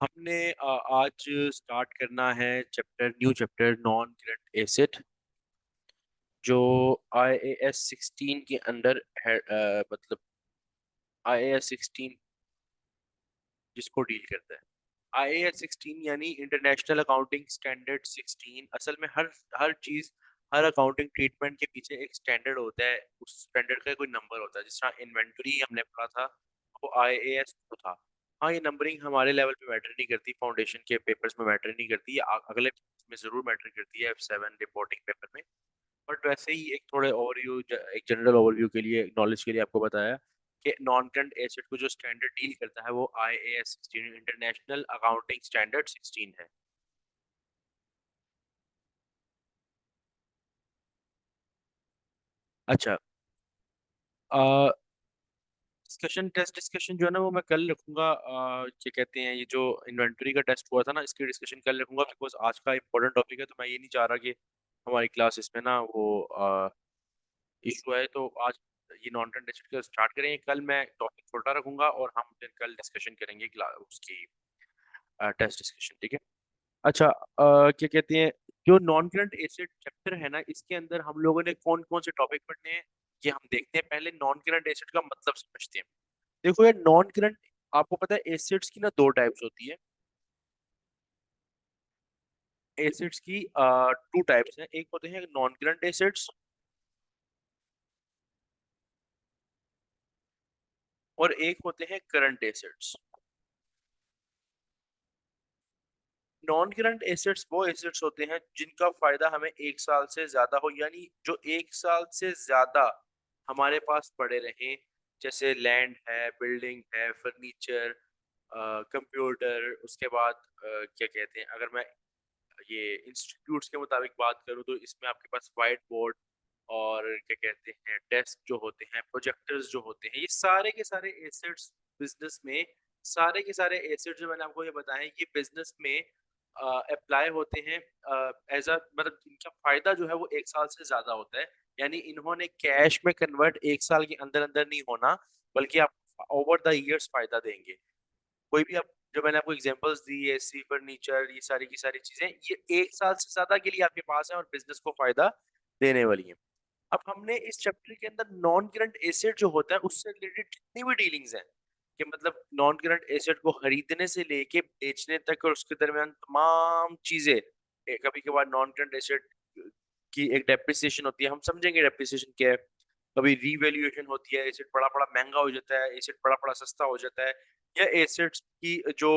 हमने आज स्टार्ट करना है new chapter non current asset जो IAS 16 के अंडर है। मतलब IAS 16 जिसको डील करता है। IAS 16 यानी इंटरनेशनल अकाउंटिंग स्टैंडर्ड 16। असल में हर चीज, हर अकाउंटिंग ट्रीटमेंट के पीछे एक स्टैंडर्ड होता है। उस स्टैंडर्ड का कोई नंबर होता है। जिस तरह इन्वेंटरी हमने पढ़ा था वो IAS 2 था। हाँ, ये नंबरिंग हमारे लेवल पे मैटर नहीं करती, फाउंडेशन के पेपर्स में मैटर नहीं करती, ये अगले पेपर्स में जरूर मैटर करती है, F7 रिपोर्टिंग पेपर में। बट वैसे ही एक थोड़े ओवरव्यू, एक जनरल ओवरव्यू के लिए, नॉलेज के लिए आपको बताया कि नॉन करंट एसेट को जो स्टैंडर्ड डील करता है वो IAS 16 इंटरनेशनल अकाउंटिंग स्टैंडर्ड 16 है। अच्छा, टेस्ट डिस्कशन जो है ना वो मैं कल रखूंगा। क्या कहते हैं, ये जो इन्वेंटरी का टेस्ट हुआ था ना, इसकी डिस्कशन कल रखूंगा, बिकॉज आज का इंपॉर्टेंट टॉपिक है, तो मैं ये नहीं चाह रहा कि हमारी क्लास इसमें ना वो इशू है। तो आज ये नॉन करंट एसेट का स्टार्ट करेंगे, कल मैं टॉपिक छोटा रखूंगा और हम फिर कल डिस्कशन करेंगे उसकी टेस्ट डिस्कशन, ठीक है। अच्छा, क्या कहते हैं, जो नॉन करंट एसेट चैप्टर है ना, इसके अंदर हम लोगों ने कौन कौन से टॉपिक पढ़ने हैं ये हम देखते हैं। पहले नॉन करंट एसेट का मतलब समझते हैं। देखो यार, नॉन करंट, आपको पता है एसेट्स की ना दो टाइप्स होती है। एसेट्स की टू टाइप्स हैं। एक होते हैं नॉन करंट एसेट्स और एक होते हैं current assets. Non current assets वो एसेट्स होते हैं जिनका फायदा हमें एक साल से ज्यादा हो, यानी जो एक साल से ज्यादा हमारे पास पड़े रहें। जैसे लैंड है, बिल्डिंग है, फर्नीचर, कंप्यूटर, उसके बाद क्या कहते हैं, अगर मैं ये इंस्टीट्यूट्स के मुताबिक बात करूँ तो इसमें आपके पास वाइट बोर्ड और क्या कहते हैं डेस्क जो होते हैं, प्रोजेक्टर्स जो होते हैं, ये सारे के सारे एसेट्स बिजनेस में, सारे के सारे एसेट्स जो मैंने आपको ये बताए हैं, ये बिजनेस में अप्लाई होते हैं एज अ, मतलब इनका फायदा जो है वो एक साल से ज्यादा होता है। यानी इन्होंने कैश में कन्वर्ट एक साल के अंदर अंदर नहीं होना, बल्कि आप ओवर द ईयर्स फायदा देंगे। कोई भी आप, जो मैंने आपको एग्जांपल्स दी, एसी, फर्नीचर, ये सारी की सारी चीजें, ये एक साल से ज्यादा के लिए आपके पास है और बिजनेस को फायदा देने वाली है। अब हमने इस चैप्टर के अंदर नॉन करंट एसेट जो होता है उससे रिलेटेड जितनी भी डीलिंग्स हैं, कि मतलब नॉन करंट एसेट को खरीदने से लेके बेचने तक और उसके दरमियान तमाम चीजें। कभी कभार नॉन करंट एसेट की एक डेप्रिसिएशन होती है, हम समझेंगे डेप्रिसिएशन क्या है। कभी रीवैल्यूएशन होती है, एसेट बड़ा बड़ा महंगा हो जाता है, एसेट बड़ा बड़ा सस्ता हो जाता है, या एसेट्स की जो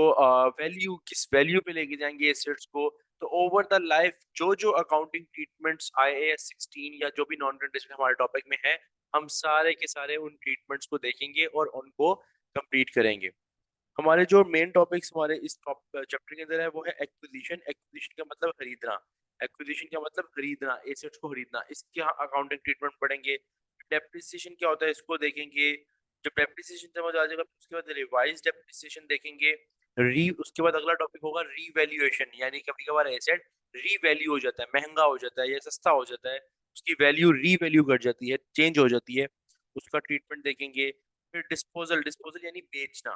वैल्यू, किस वैल्यू पे लेके जाएंगे एसेट्स को। तो ओवर द लाइफ जो जो अकाउंटिंग ट्रीटमेंट्स IAS 16 या जो भी नॉन करंट एसेट हमारे टॉपिक में है, हम सारे के सारे उन ट्रीटमेंट्स को देखेंगे और उनको कंप्लीट करेंगे। हमारे जो मेन टॉपिक्स हमारे इस चैप्टर के अंदर है वो है एक्विजिशन। एक्विजिशन का मतलब खरीदना। एक्विजिशन का मतलब खरीदना, एसेट्स को खरीदना, इसके अकाउंटिंग ट्रीटमेंट पढ़ेंगे। डेप्रिसिएशन क्या होता है इसको देखेंगे। जब डेप्रिसिएशन समझ आ जाएगा उसके बाद रिवाइज डेप्रिसिएशन देखेंगे। री उसके बाद अगला टॉपिक होगा रीवैल्यूएशन, यानी कभी कभार एसेट रीवैल्यू हो जाता है, महंगा हो जाता है या सस्ता हो जाता है, उसकी वैल्यू रीवैल्यू कर जाती है, चेंज हो जाती है, उसका ट्रीटमेंट देखेंगे। फिर डिस्पोजल, डिस्पोजल यानी बेचना।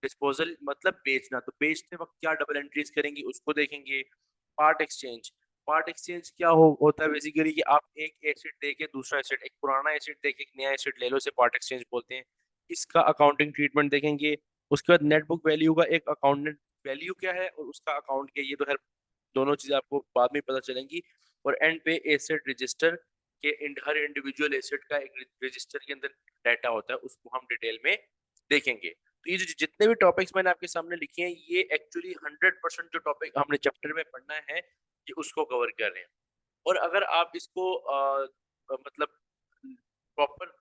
डिस्पोजल मतलब बेचना, तो बेचते वक्त क्या डबल एंट्रीज करेंगे उसको देखेंगे। पार्ट एक्सचेंज, पार्ट एक्सचेंज क्या होता है बेसिकली कि आप एक एसेट दे के दूसरा एसेट, एक पुराना एसेट दे के एक नया एसेट ले लो, से पार्ट एक्सचेंज बोलते हैं। इसका अकाउंटिंग ट्रीटमेंट देखेंगे। उसके बाद नेट बुक वैल्यू का एक अकाउंटेंट वैल्यू क्या है और उसका अकाउंट क्या है, ये तो हर दोनों चीजें आपको बाद में पता चलेंगी। और एंड पे एसेट रजिस्टर के हर इंडिविजुअल एसेट का एक रजिस्टर के अंदर डाटा होता है, उसको हम डिटेल में देखेंगे। तो ये जो जितने भी टॉपिक्स मैंने आपके सामने लिखे हैं, ये एक्चुअली 100% जो टॉपिक हमने चैप्टर में पढ़ना है ये उसको कवर कर रहे हैं। और अगर आप इसको मतलब प्रॉपर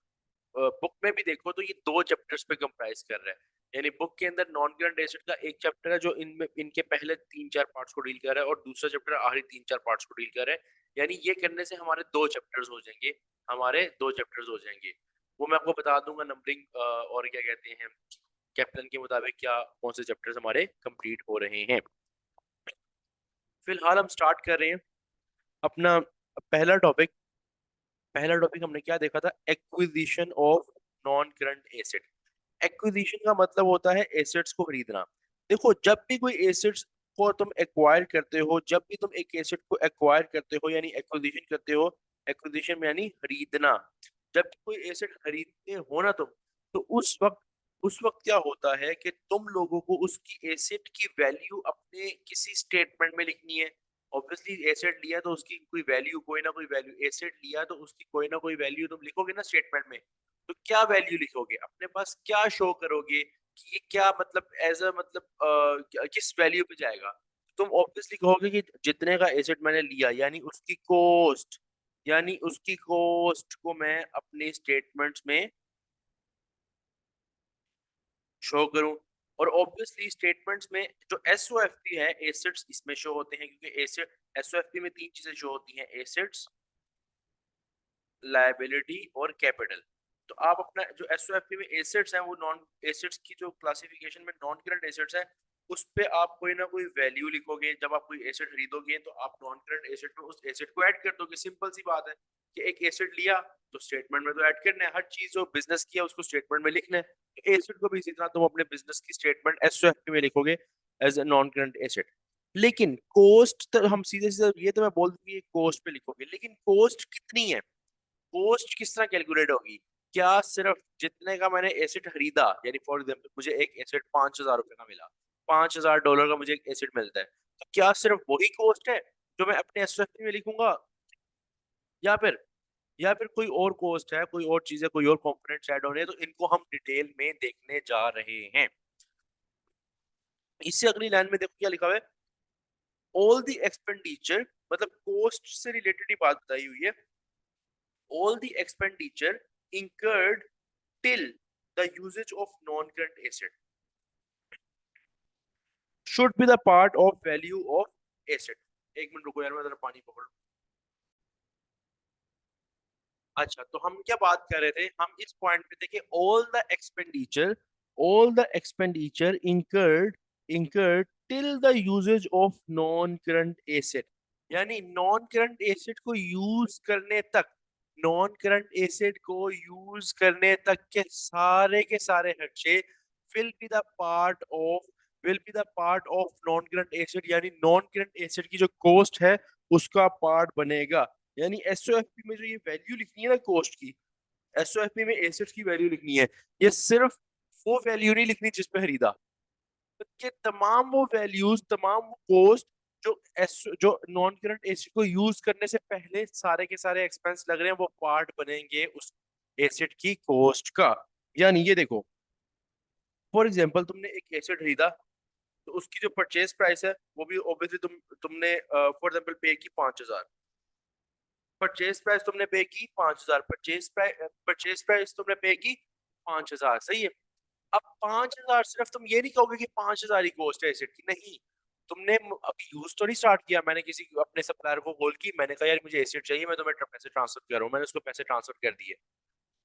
बुक में भी देखो तो ये दो चैप्टर्स पे कंप्राइज कर रहा है। यानी बुक के अंदर नॉन करंट एसेट का एक चैप्टर है जो इनमें इनके पहले तीन चार पार्ट्स को डील कर रहा है, और दूसरा चैप्टर आखिरी तीन चार पार्ट्स को डील कर रहा है। यानी ये करने से हमारे दो चैप्टर्स हो जाएंगे, हमारे दो चैप्टर्स हो जाएंगे। वो मैं आपको बता दूंगा नंबरिंग और क्या कहते हैं, कैप्टन के मुताबिक क्या कौन से चैप्टर्स हमारे कंप्लीट हो रहे हैं। फिलहाल हम स्टार्ट कर रहे हैं अपना पहला टॉपिक। पहला टॉपिक हमने क्या देखा था, acquisition of non current asset. Acquisition का मतलब होता है एसेट्स को खरीदना। देखो, जब भी कोई एसेट्स को तुम एक्वायर करते हो, जब भी तुम एक एसेट को एक्वायर करते हो यानी एक्विजिशन करते हो, एक्विजिशन में यानी खरीदना, जब भी कोई एसेट खरीदते हो ना तुम, तो उस वक्त क्या होता है कि तुम लोगों को उसकी एसेट की वैल्यू अपने किसी स्टेटमेंट में लिखनी है। ऑब्वियसली एसेट लिया तो उसकी कोई वैल्यू, कोई ना कोई वैल्यू, एसेट लिया तो उसकी कोई ना कोई वैल्यू तुम लिखोगे ना स्टेटमेंट में। तो क्या वैल्यू लिखोगे, अपने पास क्या शो करोगे कि ये क्या मतलब एज अ मतलब किस वैल्यू पे जाएगा। तुम ऑब्वियसली कहोगे कि जितने का एसेट मैंने लिया यानी उसकी कॉस्ट को मैं अपने स्टेटमेंट्स में शो करूं। और ऑब्वियसली स्टेटमेंट्स में जो एसओएफपी है, एसेट्स इसमें शो होते हैं, क्योंकि एसेट एसओएफपी में तीन चीजें शो होती हैं: एसेट्स, लायबिलिटी और कैपिटल। तो आप अपना जो एसओएफपी में एसेट्स हैं, वो नॉन एसेट्स की जो क्लासिफिकेशन में नॉन करंट एसेट्स है, उस पे आप कोई ना कोई वैल्यू लिखोगे। जब आप कोई एसेट खरीदोगे तो आप नॉन करंट एसेट में उस एसेट को ऐड कर दोगे। सिंपल सी बात है कि एक एसेट लिया तो स्टेटमेंट में तो ऐड करना है, हर चीज जो बिजनेस किया उसको स्टेटमेंट में लिखना है। एसेट को भी इसी तरह तुम अपने बिजनेस की स्टेटमेंट एसओएफपी में लिखोगे as a non current asset. लेकिन कोस्ट तो हम सीधे सीधे ये तो मैं बोल दूंगी कॉस्ट पे लिखोगे, लेकिन कॉस्ट कितनी है, कॉस्ट किस तरह कैलकुलेट होगी? क्या सिर्फ जितने का मैंने एसेट खरीदा, यानी फॉर एग्जाम्पल मुझे एक एसेट $5,000 का मिला, $5,000 का मुझे एक एसेट मिलता है, तो क्या सिर्फ वही कॉस्ट है जो मैं अपने एसएफपी में लिखूंगा, या फिर कोई और कॉस्ट है, कोई और चीजें, कोई और कंपोनेंट्स ऐड होने हैं? तो इनको हम डिटेल में देखने जा रहे हैं। इससे अगली लाइन में देखो क्या लिखा हुआ है, ऑल द एक्सपेंडिचर, मतलब कॉस्ट से रिलेटेड ही बात बताई हुई है। All the expenditure incurred till the usage of non-current asset should be the part of value of asset। एक मिनट रुको यार, मैं जरा पानी पकड़ लूं। अच्छा, तो हम क्या बात कर रहे थे, हम इस पॉइंट पे थे कि all the expenditure incurred till the usage of non current asset, यानी नॉन करंट एसेट को यूज करने तक, नॉन करंट एसेट को यूज करने तक के सारे खर्चे will be the part of non current asset, यानी नॉन करंट एसेट की जो कॉस्ट है उसका पार्ट बनेगा। यानी एसओएफपी में जो ये वैल्यू लिखनी है ना कॉस्ट की, एसओएफपी में एसेट्स की वैल्यू लिखनी है, ये सिर्फ वो वैल्यू नहीं लिखनी जिस पे खरीदा, तो ये तमाम वो वैल्यूज, तमाम वो कॉस्ट जो नॉन करंट एसेट को यूज करने से पहले सारे के सारे एक्सपेंस लग रहे हैं, वो पार्ट बनेंगे उस एसेट की कॉस्ट का। यानी ये देखो, फॉर एग्जांपल तुमने एक एसेट खरीदा, तो उसकी जो परचेज प्राइस है वो भी ऑब्वियसली तुमने फॉर एग्जांपल पे की 5,000, परचेज प्राइस तुमने पे की 5,000, परचेज प्राइस तुमने पे की 5,000, सही है। अब 5,000 सिर्फ तुम ये नहीं कहोगे कि 5,000 ही कॉस्ट है एसेट की, नहीं। तुमने अभी यूज तो नहीं स्टार्ट किया, मैंने किसी अपने सप्लायर को कॉल की, मैंने कहा यार मुझे एसेट चाहिए, मैं तुम्हें पैसे ट्रांसफर कर रहा हूँ, मैंने उसको पैसे ट्रांसफर कर दिए,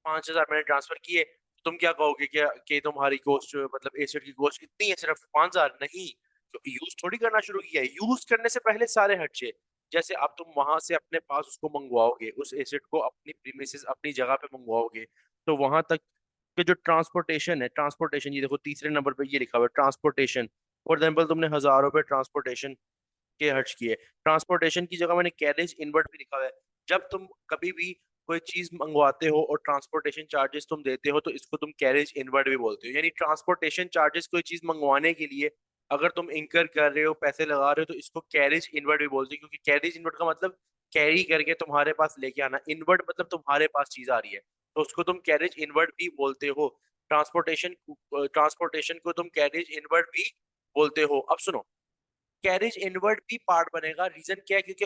5,000 मैंने ट्रांसफर किए। तुम क्या कहोगे क्या कि तुम्हारी कॉस्ट, मतलब एसेट की कॉस्ट इतनी है सिर्फ 5,000? नहीं, तो यूज थोड़ी करना शुरू किया है, यूज करने से पहले सारे खर्चे, जैसे अब तुम वहां से अपने पास उसको मंगवाओगे, उस एसेट को अपनी प्रीमिसेस, अपनी जगह पे मंगवाओगे, तो वहां तक के जो ट्रांसपोर्टेशन है, ट्रांसपोर्टेशन ये देखो तीसरे नंबर पे ये लिखा हुआ है ट्रांसपोर्टेशन। फॉर एग्जाम्पल तुमने ₹1,000 ट्रांसपोर्टेशन के खर्च किए, ट्रांसपोर्टेशन की जगह मैंने कैरेज इनवर्ट भी लिखा हुआ है। जब तुम कभी भी कोई चीज मंगवाते हो और ट्रांसपोर्टेशन चार्जेस तुम देते हो, तो इसको तुम कैरेज इनवर्ट भी बोलते हो। यानी ट्रांसपोर्टेशन चार्जेस कोई चीज मंगवाने के लिए अगर तुम इंकर कर रहे हो, पैसे लगा रहे हो, तो इसको कैरेज इनवर्ट भी बोलते हो, क्योंकि कैरेज इनवर्ट का मतलब कैरी करके तुम्हारे पास लेके आना, इनवर्ट मतलब तुम्हारे पास चीज आ रही है, तो उसको तुम कैरेज इनवर्ट भी बोलते हो। ट्रांसपोर्टेशन ट्रांसपोर्टेशन को तुम कैरेज इनवर्ट भी बोलते हो। अब सुनो, कैरेज इनवर्ट भी पार्ट बनेगा, रीजन क्या है, क्योंकि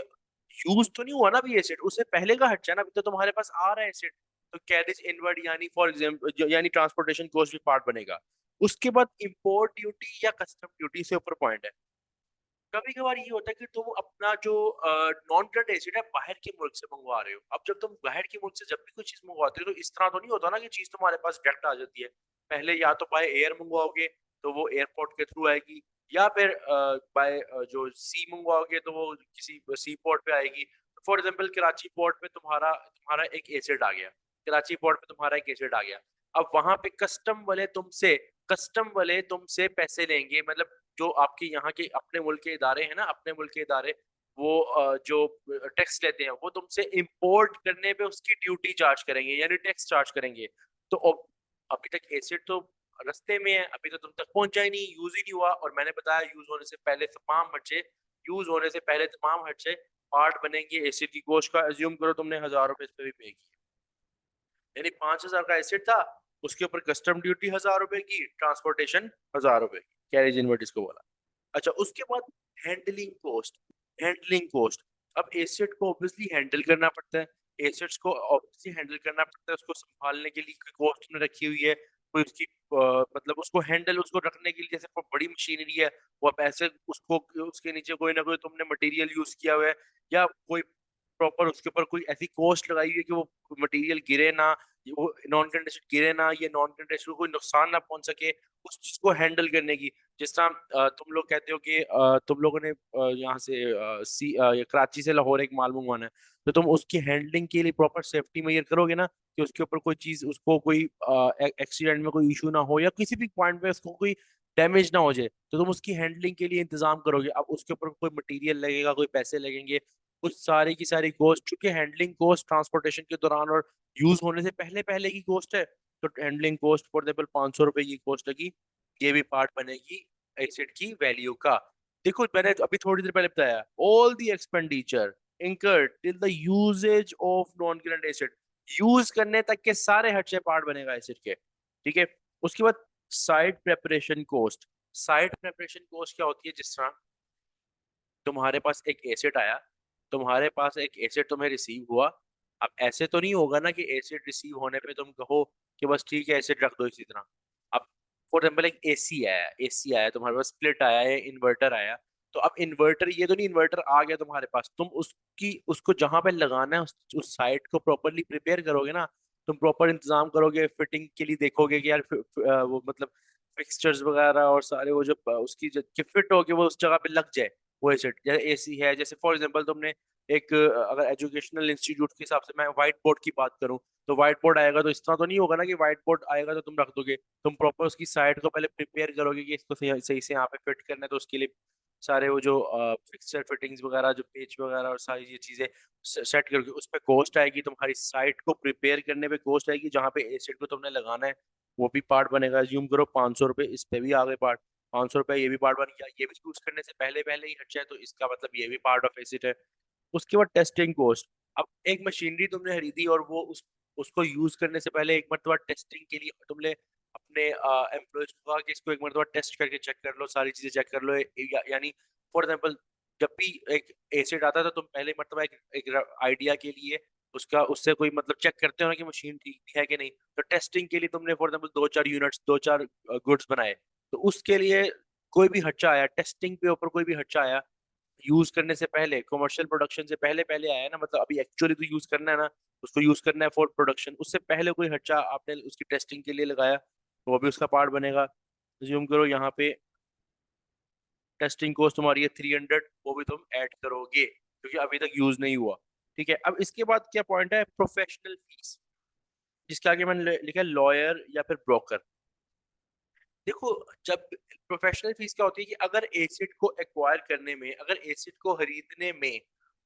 यूज तो नहीं हुआ ना अभी एसिड, उससे पहले का हट है ना, अभी तो तुम्हारे पास आ रहा है एसिड। तो कैरेज इनवर्ट यानी फॉर एग्जाम्पल यानी ट्रांसपोर्टेशन कॉस्ट भी पार्ट बनेगा। उसके बाद इंपोर्ट ड्यूटी या कस्टम ड्यूटी से ऊपर पॉइंट है। कभी कभार ये होता है कि तुम अपना जो नॉन करंट एसिड है बाहर के मुल्क से मंगवा रहे हो। अब जब तुम बाहर के मुल्क से जब भी कोई चीज मंगवाते हो, तो इस तरह तो नहीं होता ना कि चीज तुम्हारे पास डायरेक्ट आ जाती है। पहले या तो बाय एयर मंगवाओगे तो वो एयरपोर्ट के थ्रू आएगी, या फिर बाय जो सी मंगवाओगे तो वो किसी सी पोर्ट पे आएगी। फॉर एग्जाम्पल कराची पोर्ट पे तुम्हारा तुम्हारा एक एसिड आ गया, कराची पोर्ट पे तुम्हारा एक एसिड आ गया। अब वहां पे कस्टम वाले तुमसे पैसे लेंगे, मतलब जो आपके यहाँ के अपने मुल्क के इदारे हैं ना, अपने मुल्क के इदारे, वो जो टैक्स लेते हैं वो तुमसे इंपोर्ट करने पे उसकी ड्यूटी चार्ज करेंगे, यानी टैक्स चार्ज करेंगे। तो अभी तक एसिड तो रास्ते में है, अभी तो तुम तक पहुंचा ही नहीं, यूज ही नहीं हुआ। और मैंने बताया यूज होने से पहले तमाम खर्चे, यूज होने से पहले तमाम खर्चे पार्ट बनेंगे एसिड की गोश्त का। एज्यूम करो तुमने 1000 रुपए इस पे भी पे किए, यानी 5000 का एसिड था, उसके ऊपर कस्टम ड्यूटी 1000 रुपए की, ट्रांसपोर्टेशन 1000 रुपए की, कैरेज इनवर्ट इसको बोला। अच्छा, उसके बाद हैंडलिंग कॉस्ट। हैंडलिंग कॉस्ट, अब एसेट को ऑब्वियसली हैंडल करना पड़ता है, एसेट्स को ऑब्वियसली हैंडल करना पड़ता है, उसको संभालने के लिए कोई कॉस्ट ने रखी हुई है, कोई उसकी मतलब उसको हैंडल, उसको रखने के लिए जैसे कोई बड़ी मशीनरी है, वो आप ऐसे उसको, उसके नीचे कोई ना कोई तुमने मटेरियल यूज किया हुआ है, या कोई प्रॉपर उसके ऊपर कोई ऐसी कॉस्ट लगाई हुई है कि वो मटेरियल गिरे ना, वो नॉन कंडक्शन गिरे ना, ये नॉन कंडक्शन को कोई नुकसान ना पहुंच सके, उस चीज को हैंडल करने की। जिस तरह तुम लोग कहते हो कि तुम लोगों ने यहाँ से ये कराची से लाहौर एक माल मंगवाना है, तो तुम उसकी हैंडलिंग के लिए प्रॉपर सेफ्टी मेजर करोगे ना, कि उसके ऊपर कोई चीज, उसको कोई एक्सीडेंट में कोई इशू ना हो, या किसी भी पॉइंट पे उसको कोई डैमेज ना हो जाए, तो तुम उसकी हैंडलिंग के लिए इंतजाम करोगे। अब उसके ऊपर कोई मटेरियल लगेगा, कोई पैसे लगेंगे, उस सारी की सारी कॉस्ट, चूंकि हैंडलिंग कॉस्ट ट्रांसपोर्टेशन के दौरान और यूज होने से पहले पहले की कॉस्ट है, तो हैंडलिंग कॉस्ट फॉर एग्जाम्पल 500 रुपए की कॉस्ट लगी, ये भी पार्ट बनेगी एसेट की वैल्यू का। देखो मैंने तो अभी थोड़ी देर पहले बताया, all the expenditure incurred till the usage of non current asset, use करने तक के सारे खर्चे पार्ट बनेगा एसेट के, ठीक है। उसके बाद site preparation cost. Site preparation cost क्या होती है, जिस तरह तुम्हारे पास एक एसेट आया, तुम्हारे पास एक एसेट तुम्हें रिसीव हुआ, अब ऐसे तो नहीं होगा ना कि एसेट रिसीव होने पे तुम कहो कि बस ठीक है एसेट रख दो इसी तरह। अब फॉर एग्जाम्पल एक एसी आया, एसी आया तुम्हारे पास, स्प्लिट आया है, इन्वर्टर आया, तो अब इन्वर्टर, ये तो नहीं इन्वर्टर आ गया तुम्हारे पास, तुम उसकी उसको जहां पे लगाना है उस साइट को प्रॉपरली प्रिपेयर करोगे ना, तुम प्रॉपर इंतजाम करोगे, फिटिंग के लिए देखोगे कि यार वो मतलब फिक्सचर्स वगैरह और सारे वो जो उसकी जो फिट हो के वो उस जगह पे लग जाए, वो एसेट। जैसे एसी है, जैसे फॉर एग्जांपल तुमने एक अगर एजुकेशनल इंस्टीट्यूट के हिसाब से मैं व्हाइट बोर्ड की बात करूं, तो व्हाइट बोर्ड आएगा तो इस तरह तो नहीं होगा ना कि व्हाइट बोर्ड आएगा तो तुम रख दोगे, तुम प्रॉपर उसकी साइड को पहले प्रिपेयर करोगे कि इसको सही सही से यहाँ पे फिट करना है, तो उसके लिए सारे वो जो फिक्सचर फिटिंग्स वगैरह, जो पेच वगैरह और सारी ये चीजें सेट करके उस पर कॉस्ट आएगी, तुम्हारी साइट को प्रिपेयर करने पे कॉस्ट आएगी, जहाँ पे एसेट को तुमने लगाना है वो भी पार्ट बनेगा। ज्यूम करो 500 रुपये, इस पे भी आ गए पार्ट, 500 रुपये ये भी पार्ट बन गया, ये भी यूज करने से पहले पहले ही खर्चा है, तो इसका मतलब ये भी पार्ट ऑफ एसिड है। उसके बाद टेस्टिंग कॉस्ट। अब एक मशीनरी तुमने खरीदी और वो उसको यूज करने से पहले एक मरतबा टेस्टिंग के लिए तुमने अपने एम्प्लॉयज को कहा कि इसको एक मरतबा टेस्ट करके चेक कर लो, सारी चीजें चेक कर लो, यानी फॉर एग्जाम्पल जब भी एक एसिड आता है तो तुम पहले मरतबा एक आइडिया के लिए उसका, उससे कोई मतलब चेक करते हो ना कि मशीन ठीक भी है कि नहीं, तो टेस्टिंग के लिए तुमने फॉर एग्जाम्पल 2-4 यूनिट्स, 2-4 गुड्स बनाए, तो उसके लिए कोई भी खर्चा आया, टेस्टिंग पे ऊपर कोई भी खर्चा आया, यूज करने से पहले, कमर्शियल प्रोडक्शन से पहले पहले आया ना, मतलब अभी एक्चुअली तो यूज करना है ना, उसको यूज करना है फॉर प्रोडक्शन, उससे पहले कोई खर्चा आपने उसकी टेस्टिंग के लिए लगाया, तो वो भी उसका पार्ट बनेगा। ज्यूम करो यहाँ पे टेस्टिंग कॉस्ट तुम्हारी है 300, वो भी तुम ऐड करोगे क्योंकि अभी तक यूज नहीं हुआ, ठीक है। अब इसके बाद क्या पॉइंट है, प्रोफेशनल फीस, जिसके आगे मैंने लिखा है लॉयर या फिर ब्रोकर। देखो, जब प्रोफेशनल फीस क्या होती है कि अगर एसिड को एक्वायर करने में, अगर एसिड को खरीदने में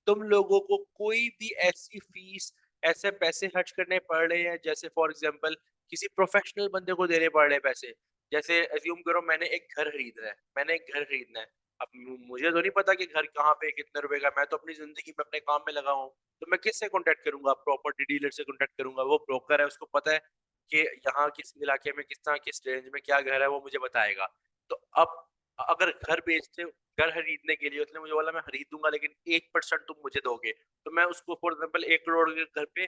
तुम लोगों को कोई भी ऐसी फीस, ऐसे पैसे खर्च करने पड़ रहे हैं, जैसे फॉर एग्जांपल किसी प्रोफेशनल बंदे को देने पड़ रहे हैं पैसे, जैसे एज्यूम करो मैंने एक घर खरीदना है, मैंने एक घर खरीदना है, अब मुझे तो नहीं पता कि घर कहाँ पे कितने रुपए का, मैं तो अपनी जिंदगी में अपने काम में लगा हूँ, तो मैं किससे कॉन्टेक्ट करूंगा, प्रॉपर्टी डीलर से कॉन्टेक्ट करूंगा, वो ब्रोकर है, उसको पता है कि यहाँ किस इलाके में किस तरह किस रेंज में क्या घर है, वो मुझे बताएगा। तो अब अगर घर बेचते, घर खरीदने के लिए उसने मुझे बोला मैं खरीद दूंगा लेकिन 1% तुम मुझे दोगे, तो मैं उसको फॉर एग्जाम्पल 1 करोड़ के घर पे,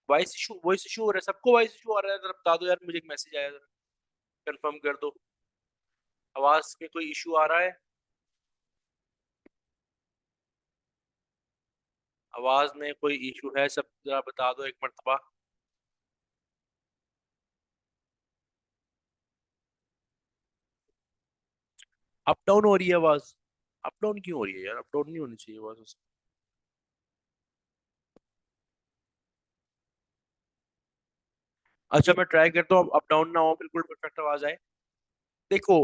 वॉइस इशू हो रहा है, सबको वॉइस इशू आ रहा है, जरा बता दो यार, मुझे एक मैसेज आया, कंफर्म कर दो, आवाज में कोई इशू आ रहा है, आवाज में कोई इशू है, सब जरा बता दो एक मरतबा। अप डाउन हो रही है आवाज, अप डाउन क्यों हो रही है यार, अप डाउन नहीं होनी चाहिए आवाज। अच्छा मैं ट्राई करता हूँ अप डाउन ना हो, बिल्कुल परफेक्ट आवाज आए। देखो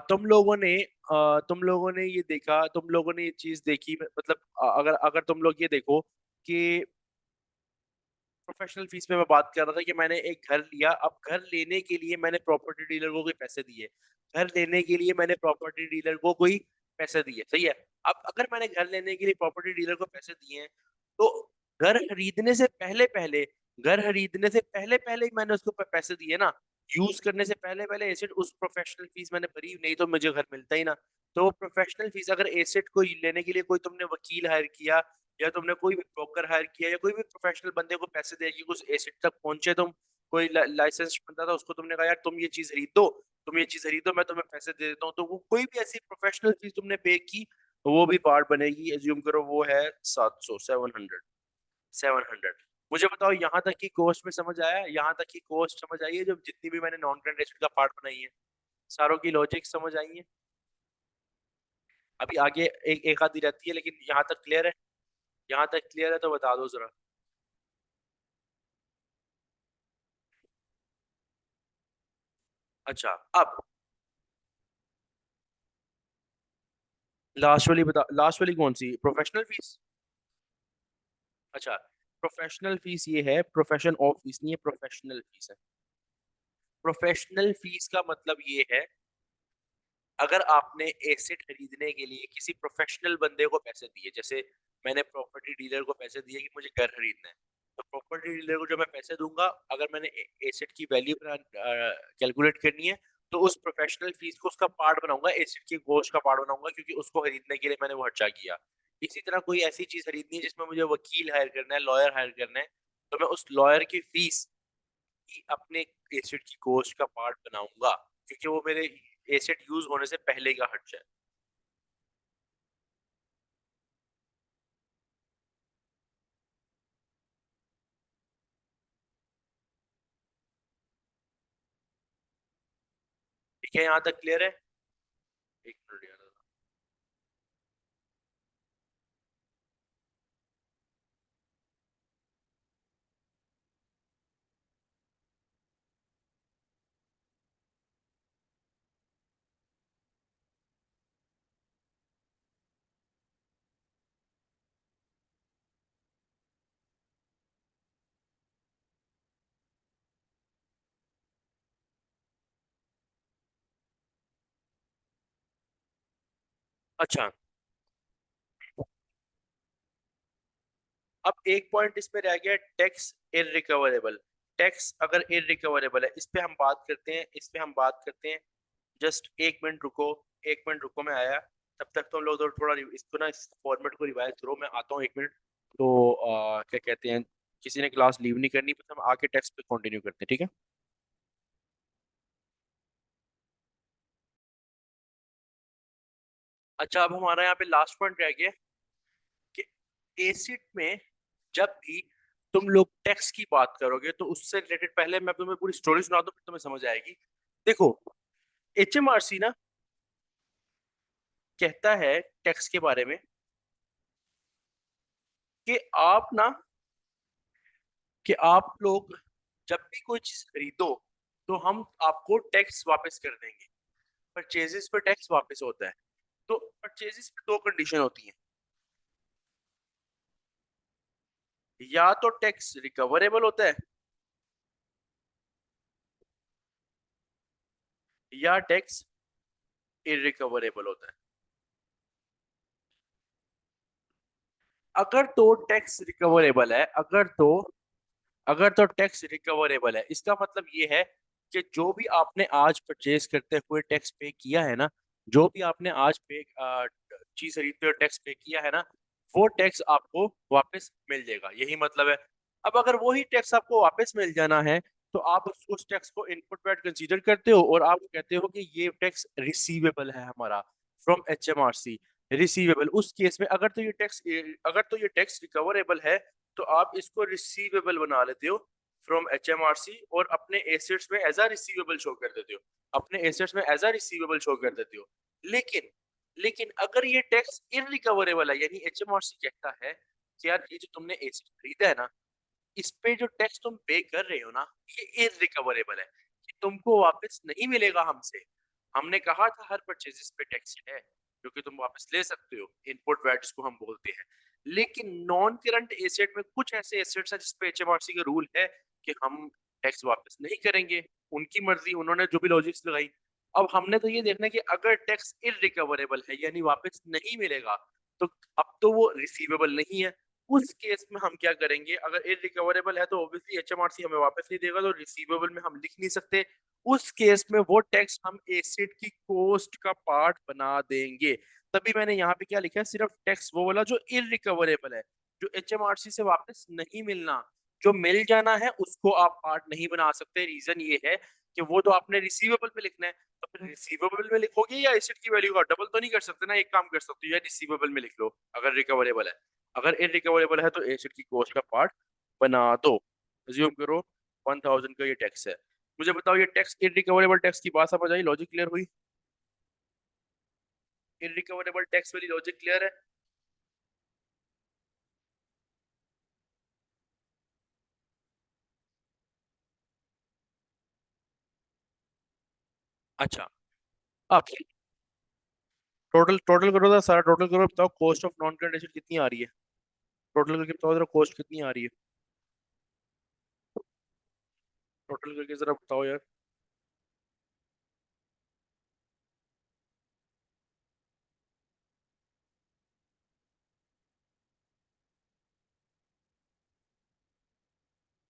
तुम लोगों ने ये देखा, तुम लोगों ने ये चीज देखी, मतलब अगर अगर तुम लोग ये देखो कि प्रोफेशनल फीस में मैं बात कर रहा था कि मैंने एक घर लिया, अब घर लेने के लिए मैंने प्रॉपर्टी डीलर को कोई पैसे दिए, घर लेने के लिए मैंने प्रॉपर्टी डीलर को कोई पैसे दिए, सही है। अब अगर मैंने घर लेने के लिए प्रॉपर्टी डीलर को पैसे दिए हैं, तो घर खरीदने से पहले पहले घर खरीदने से पहले पहले ही मैंने उसको पैसे दिए ना, यूज करने से पहले पहले एसेट उस प्रोफेशनल फीस मैंने भरी, नहीं तो मुझे घर मिलता ही ना। तो वो प्रोफेशनल फीस, अगर एसेट को लेने के लिए कोई तुमने वकील हायर किया, या तुमने कोई भी ब्रोकर हायर किया, या कोई भी प्रोफेशनल बंदे को पैसे दे कि उस एसेट तक पहुंचे, तुम कोई लाइसेंस बंदा था उसको तुमने कहा यार तुम ये चीज खरीद दो, तुम ये चीज खरीद दो, मैं तुम्हें पैसे दे देता हूँ, तो वो कोई भी ऐसी प्रोफेशनल फीस तुमने पे की, वो भी पार्ट बनेगी। एज्यूम करो वो है 700, 700, 700। मुझे बताओ यहाँ तक की कॉस्ट में समझ आया, यहाँ तक की कॉस्ट समझ आई है, जो जितनी भी मैंने नॉन करंट एसेट का पार्ट बनाई है, सारों की लॉजिक समझ आई है। अभी आगे एक एक आधी रहती है, लेकिन यहाँ तक क्लियर है? यहाँ तक क्लियर है तो बता दो जरा। अच्छा, अब लास्ट वाली बता, लास्ट वाली कौन सी, प्रोफेशनल फीस? अच्छा, प्रोफेशनल फीस ये है, प्रोफेशन ऑफ फीस नहीं है, प्रोफेशनल फीस है। प्रोफेशनल फीस का मतलब ये है, अगर आपने एसेट खरीदने के लिए किसी प्रोफेशनल बंदे को पैसे दिए, जैसे मैंने प्रॉपर्टी डीलर को पैसे दिए कि मुझे घर खरीदना है, तो प्रॉपर्टी डीलर को जो मैं पैसे दूंगा, अगर मैंने एसेट की वैल्यू कैलकुलेट करनी है, तो उस प्रोफेशनल फीस को उसका पार्ट बनाऊंगा, एसेट की गोश्त का पार्ट बनाऊंगा, क्योंकि उसको खरीदने के लिए मैंने वो खर्चा किया। इसी तरह कोई ऐसी चीज खरीदनी है जिसमें मुझे वकील हायर करना है, लॉयर हायर करना है, तो मैं उस लॉयर की फीस की अपने एसेट की गोश्त का पार्ट बनाऊंगा, क्योंकि वो मेरे एसेट यूज होने से पहले का खर्चा है। ठीक है, यहाँ तक क्लियर है? एक मिनट यार। अच्छा, अब एक पॉइंट इसमें रह गया, टैक्स इररिकवरेबल। टैक्स अगर इररिकवरेबल है, इस पे हम बात करते हैं, इस पे हम बात करते हैं। जस्ट एक मिनट रुको, एक मिनट रुको, मैं आया। तब तक तुम लोग थोड़ा इसको ना, इस फॉर्मेट को रिवाइज करो, मैं आता हूँ एक मिनट। तो क्या कहते हैं, किसी ने क्लास लीव नहीं करनी, बस हम आके टेक्स्ट पे कंटिन्यू करते हैं, ठीक है? अच्छा, अब हमारा यहाँ पे लास्ट पॉइंट रह गया कि एसिड में जब भी तुम लोग टैक्स की बात करोगे, तो उससे रिलेटेड पहले मैं तुम्हें पूरी स्टोरी सुना दूं, फिर तुम्हें समझ आएगी। देखो, एचएमआरसी ना कहता है टैक्स के बारे में कि आप ना, कि आप लोग जब भी कोई चीज खरीदो, तो हम आपको टैक्स वापस कर देंगे। परचेजेस पे टैक्स वापस होता है। तो परचेजेस पे दो कंडीशन होती हैं, या तो टैक्स रिकवरेबल होता है, या टैक्स इररिकवरेबल होता है। अगर तो टैक्स रिकवरेबल है, अगर तो टैक्स रिकवरेबल है, इसका मतलब ये है कि जो भी आपने आज परचेज करते हुए टैक्स पे किया है ना, जो भी आपने आज पे चीज खरीदते हुए टैक्स पे किया है ना, वो टैक्स आपको वापस मिल जाएगा, यही मतलब है। अब अगर वही टैक्स आपको वापस मिल जाना है, तो आप उस टैक्स को इनपुट वैट कंसीडर करते हो, और आप कहते हो कि ये टैक्स रिसीवेबल है हमारा फ्रॉम एचएमआरसी। रिसीवेबल उस केस में, अगर तो ये टैक्स रिकवरेबल है, तो आप इसको रिसीवेबल बना लेते हो फ्रॉम एचएमआरसी, और अपने एसेट्स में एज अ रिसीवेबल शो कर देते हो, अपने एसेट्स में एज अ रिसीवेबल शो कर देते हो। लेकिन लेकिन अगर ये टैक्स इनरिकवरेबल है, यानी एचएमआरसी कहता है कि यार ये जो तुमने एसेट खरीदा है ना, इस पे जो टैक्स तुम पे कर रहे हो ना, ये इनरिकवरेबल है, कि तुमको वापस नहीं मिलेगा हमसे। हमने कहा था हर परचेजेस पे टैक्स है जो कि तुम वापस ले सकते हो, इनपुट वैट जिसको हम बोलते हैं। लेकिन नॉन करंट एसेट में कुछ ऐसे एसेट्स हैं जिसपे एचएमआरसी का रूल है कि हम टैक्स वापस नहीं करेंगे। उनकी मर्जी, उन्होंने जो भी लॉजिक्स लगाई। अब हमने तो ये देखना है कि अगर टैक्स इररिकवरेबल है यानी वापस नहीं मिलेगा, तो अब तो वो रिसीवेबल नहीं है। उस केस में हम क्या करेंगे? अगर इररिकवरेबल है तो ऑब्वियसली एचएमआरसी हमें वापस नहीं देगा, तो रिसीवेबल में हम लिख नहीं सकते। उस केस में वो टैक्स हम एसेट की कॉस्ट का पार्ट बना देंगे। तभी मैंने यहाँ पे क्या लिखा है, सिर्फ टैक्स वो वाला जो इररिकवरेबल है, जो एचएमआरसी से वापस नहीं मिलना। जो मिल जाना है उसको आप पार्ट नहीं बना सकते। रीजन ये है कि वो तो आपने रिसीवेबल में लिखना है, तो फिर रिसीवेबल में लिखोगे या एसेट की वैल्यू का डबल तो नहीं कर सकते ना। एक काम कर सकते हो, या रिसीवेबल में लिख लो अगर रिकवरेबल है। अगर इनरिकवरेबल है तो एसेट की कॉस्ट का पार्ट बना दो। अज्यूम करो 1000 का ये टैक्स है। मुझे बताओ, ये टैक्स इनरिकवरेबल टैक्स की बात समझ आई? लॉजिक क्लियर हुई? इनरिकवरेबल टैक्स वाली लॉजिक क्लियर है? अच्छा, अब टोटल टोटल करो तो सारा टोटल करो, बताओ cost of non current asset कितनी आ रही है? टोटल करके बताओ जरा, कॉस्ट कितनी आ रही है? टोटल करके जरा बताओ यार।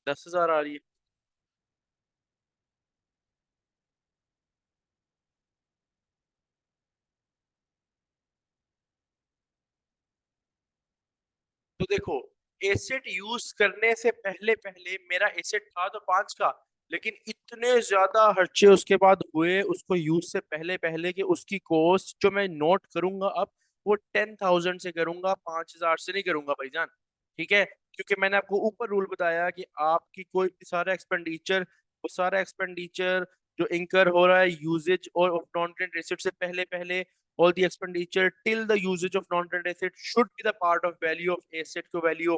10,000 आ रही है। तो देखो, एसेट यूज करने से पहले पहले मेरा एसेट था तो 5 का, लेकिन इतने ज्यादा खर्चे उसके बाद हुए उसको यूज से पहले पहले कि उसकी कॉस्ट जो मैं नोट करूंगा अब, वो 10,000 से करूंगा, 5,000 से नहीं करूंगा भाईजान। ठीक है? क्योंकि मैंने आपको ऊपर रूल बताया कि आपकी कोई भी सारा एक्सपेंडिचर, वो सारा एक्सपेंडिचर जो इंकर हो रहा है यूजेज और नॉन करेंट एसेट से पहले पहले, all the expenditure till the usage of non-current asset should be the part of value of asset को वैल्यू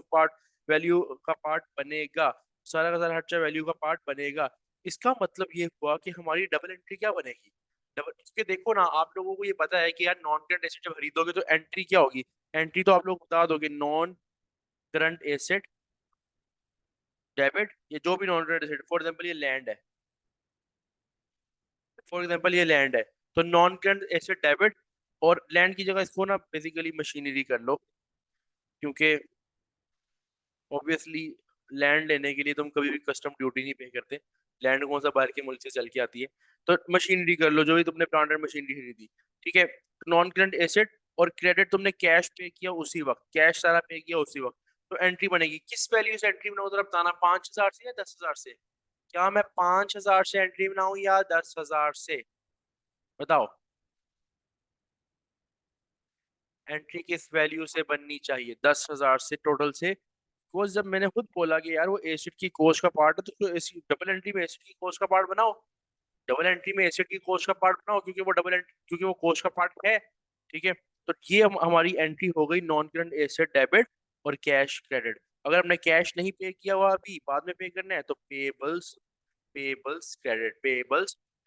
का पार्ट बनेगा। सारा का सारा खर्चा वैल्यू का पार्ट बनेगा। इसका मतलब ये हुआ कि हमारी डबल एंट्री क्या बनेगी? डबल, क्योंकि देखो ना, आप लोगों को ये पता है कि यार नॉन करंट एसेट जब खरीदोगे तो एंट्री क्या होगी? एंट्री तो आप लोग बता दोगे, नॉन करंट एसेट डेबिट, ये जो भी non current asset, for example ये लैंड है, फॉर एग्जांपल ये लैंड है, तो नॉन करंट एसेट डेबिट। और लैंड की जगह इसको ना बेसिकली मशीनरी कर लो, क्योंकि ऑब्वियसली लैंड लेने के लिए तुम कभी भी कस्टम ड्यूटी नहीं पे करते। लैंड कौन सा बाहर के मुल्क से चल के आती है? तो मशीनरी कर लो, जो भी तुमने प्लांट एंड मशीनरी खरीदी। ठीक है? नॉन करंट एसेट और क्रेडिट तुमने कैश पे किया उसी वक्त, कैश सारा पे किया उसी वक्त, तो एंट्री बनेगी किस वैल्यू से? एंट्री बनाओ जरा बताना, 5,000 से या 10,000 से? क्या मैं 5,000 से एंट्री बनाऊं या 10,000 से? बताओ। एंट्री किस वैल्यू से बननी चाहिए? 10,000 से टोटल से। बिकॉज जब मैंने खुद बोला कि यार वो एसिड की कोस्ट का पार्ट है, तो डबल एंट्री में एसिड की कोस्ट का पार्ट बनाओ। डबल एंट्री में एसिड की कोस्ट का पार्ट बनाओ, क्योंकि वो डबल एंट्री, क्योंकि वो कोस्ट का पार्ट है। ठीक है? तो ये हमारी एंट्री हो गई नॉन करंट एसेट डेबिट और कैश क्रेडिट। अगर हमने कैश नहीं पे किया हुआ अभी, बाद में पे करना है, तो पेबल्स, पेबल्स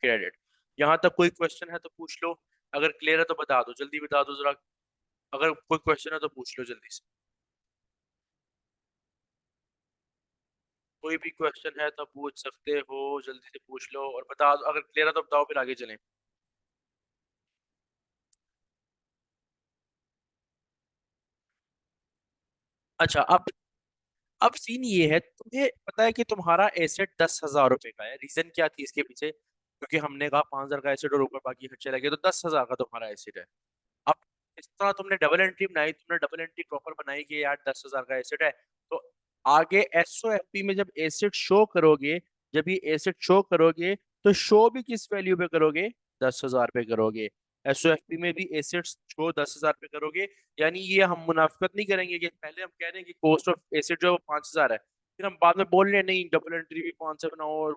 क्रेडिट। यहाँ तक कोई क्वेश्चन है तो पूछ लो। अगर क्लियर है तो बता दो, जल्दी बता दो जरा। अगर कोई क्वेश्चन है तो पूछ लो जल्दी से। कोई भी क्वेश्चन है तो पूछ सकते हो, जल्दी से पूछ लो और बता दो। अगर क्लियर है तो बताओ, फिर आगे चलें। अच्छा, अब सीन ये है, तुम्हें पता है कि तुम्हारा एसेट 10,000 रुपए का है। रीजन क्या थी इसके पीछे? क्योंकि हमने कहा 5,000 का एसेट और ऊपर बाकी खर्चे लगे, तो 10,000 का तुम्हारा एसेट है। अब इस तरह तुमने डबल एंट्री बनाई, तुमने डबल एंट्री प्रॉपर बनाई कि यार 10,000 का एसेट है। तो आगे एसओएफपी में जब एसेट शो करोगे, जब ये एसेट शो करोगे, तो शो भी किस वैल्यू पे करोगे? 10,000 पे करोगे। एसओएफपी में भी एसेट शो 10,000 पे करोगे। यानी ये हम मुनाफिकत नहीं करेंगे कि पहले हम कह रहे हैं कि कॉस्ट ऑफ एसेट जो है वो 5,000 है, फिर हम बाद में बोल रहे हैं नहीं डबल एंट्री भी 5 से बनाओ, और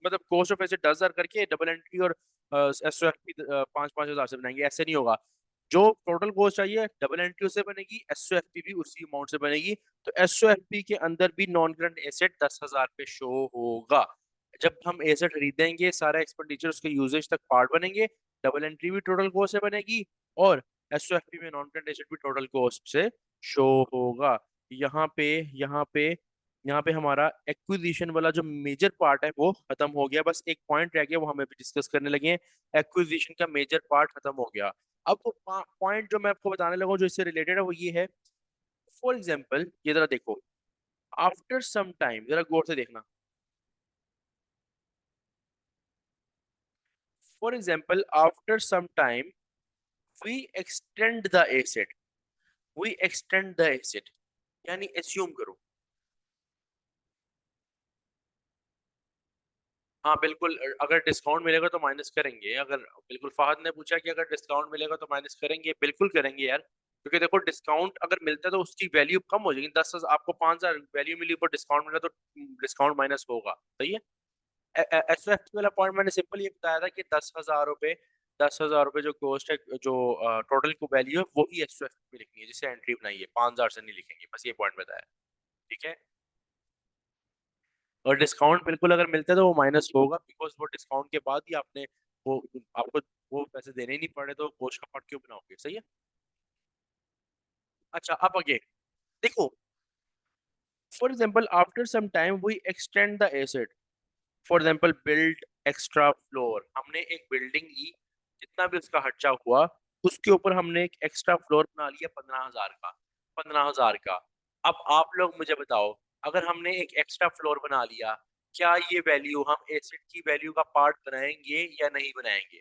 मतलब कॉस्ट ऑफ एसेट 10,000 करके डबल एंट्री और एसओएफपी 5,000 से बनाएंगे। ऐसे नहीं होगा। जो टोटल कॉस्ट चाहिए डबल एंट्री से बनेगी, एसओएफपी भी उसी अमाउंट से बनेगी। तो एसओएफपी के अंदर भी नॉन करंट एसेट 10,000 पे शो होगा। जब हम एसेट खरीदेंगे, सारा एक्सपेंडिचर उसके यूजेज तक पार्ट बनेंगे, डबल एंट्री भी टोटल कॉस्ट से बनेगी और एसओएफपी में नॉन करंट एसेट भी टोटल कॉस्ट से शो होगा। यहाँ पे यहाँ पे यहाँ पे हमारा एक्विजिशन वाला जो मेजर पार्ट है वो खत्म हो गया, बस एक पॉइंट रह गया, वो हमें भी डिस्कस करने लगे हैं। एक्विजिशन का मेजर पार्ट खत्म हो गया। अब वो पॉइंट जो मैं आपको बताने लगा हूं, जो इससे रिलेटेड है, वो ये है। फॉर एग्जाम्पल ये जरा देखो, आफ्टर सम टाइम, जरा गौर से देखना। For example after some time we extend the asset, we extend the asset, यानी एस्यूम करो। हाँ बिल्कुल, अगर डिस्काउंट मिलेगा तो माइनस करेंगे। अगर बिल्कुल, फहद ने पूछा कि अगर डिस्काउंट मिलेगा तो माइनस करेंगे, बिल्कुल करेंगे यार, क्योंकि देखो डिस्काउंट अगर मिलता है तो उसकी वैल्यू कम हो जाएगी। 10,000 आपको 5,000 वैल्यू मिली, ऊपर डिस्काउंट मिला, तो डिस्काउंट माइनस होगा। सही है। एसओएफ वाला पॉइंट मैंने सिंपल ये बताया था कि 10,000 रुपये, 10,000 रुपये जो कॉस्ट है, जो टोटल को वैल्यू है, वो ही एसओएफ में लिखनी है, जिसे एंट्री बनाई है, 5,000 से नहीं लिखेंगे, बस ये पॉइंट बताया। ठीक है। और डिस्काउंट बिल्कुल अगर मिलता है तो वो माइनस होगा, बिकॉज वो डिस्काउंट के बाद ही आपने वो, आपको वो पैसे देने ही नहीं पड़े, तो कॉस्ट का पार्ट क्यों बनाओगे। सही है। अच्छा, अब आगे देखो। For example after some time we extend the asset. For example build extra floor, हमने एक बिल्डिंग ली, जितना भी उसका खर्चा हुआ, उसके ऊपर हमने एक एक्स्ट्रा फ्लोर बना लिया 15,000 का, 15,000 का। अब आप लोग मुझे बताओ, अगर हमने एक एक्स्ट्रा फ्लोर बना लिया, क्या ये वैल्यू हम एसेट की वैल्यू का पार्ट बनाएंगे या नहीं बनाएंगे?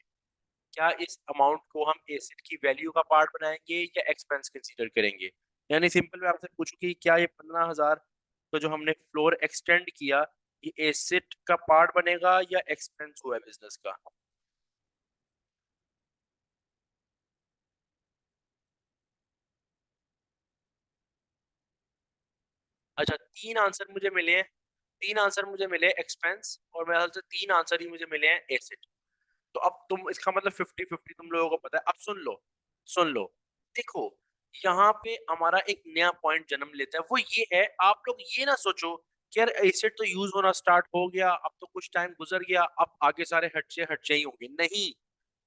क्या इस अमाउंट को हम एसेट की वैल्यू का पार्ट बनाएंगे या एक्सपेंस कंसीडर करेंगे? यानी सिंपल मैं आपसे पूछूं कि क्या ये 15,000 का जो हमने फ्लोर एक्सटेंड किया, ये एसेट का पार्ट बनेगा या एक्सपेंस हुआ है बिजनेस का? अच्छा, तीन आंसर मुझे मिले हैं। तीन आंसर मुझे मिले एक्सपेंस, और मेरे ख्याल से तीन आंसर ही मुझे मिले हैं एसेट। तो अब तुम इसका मतलब 50-50 तुम लोगों को पता है। अब सुन लो, सुन लो। देखो, यहाँ पे हमारा एक नया पॉइंट जन्म लेता है, वो ये है, आप लोग ये ना सोचो कि यार एसेट तो यूज होना स्टार्ट हो गया, अब तो कुछ टाइम गुजर गया, अब आगे सारे खर्चे खर्चे ही होंगे। नहीं,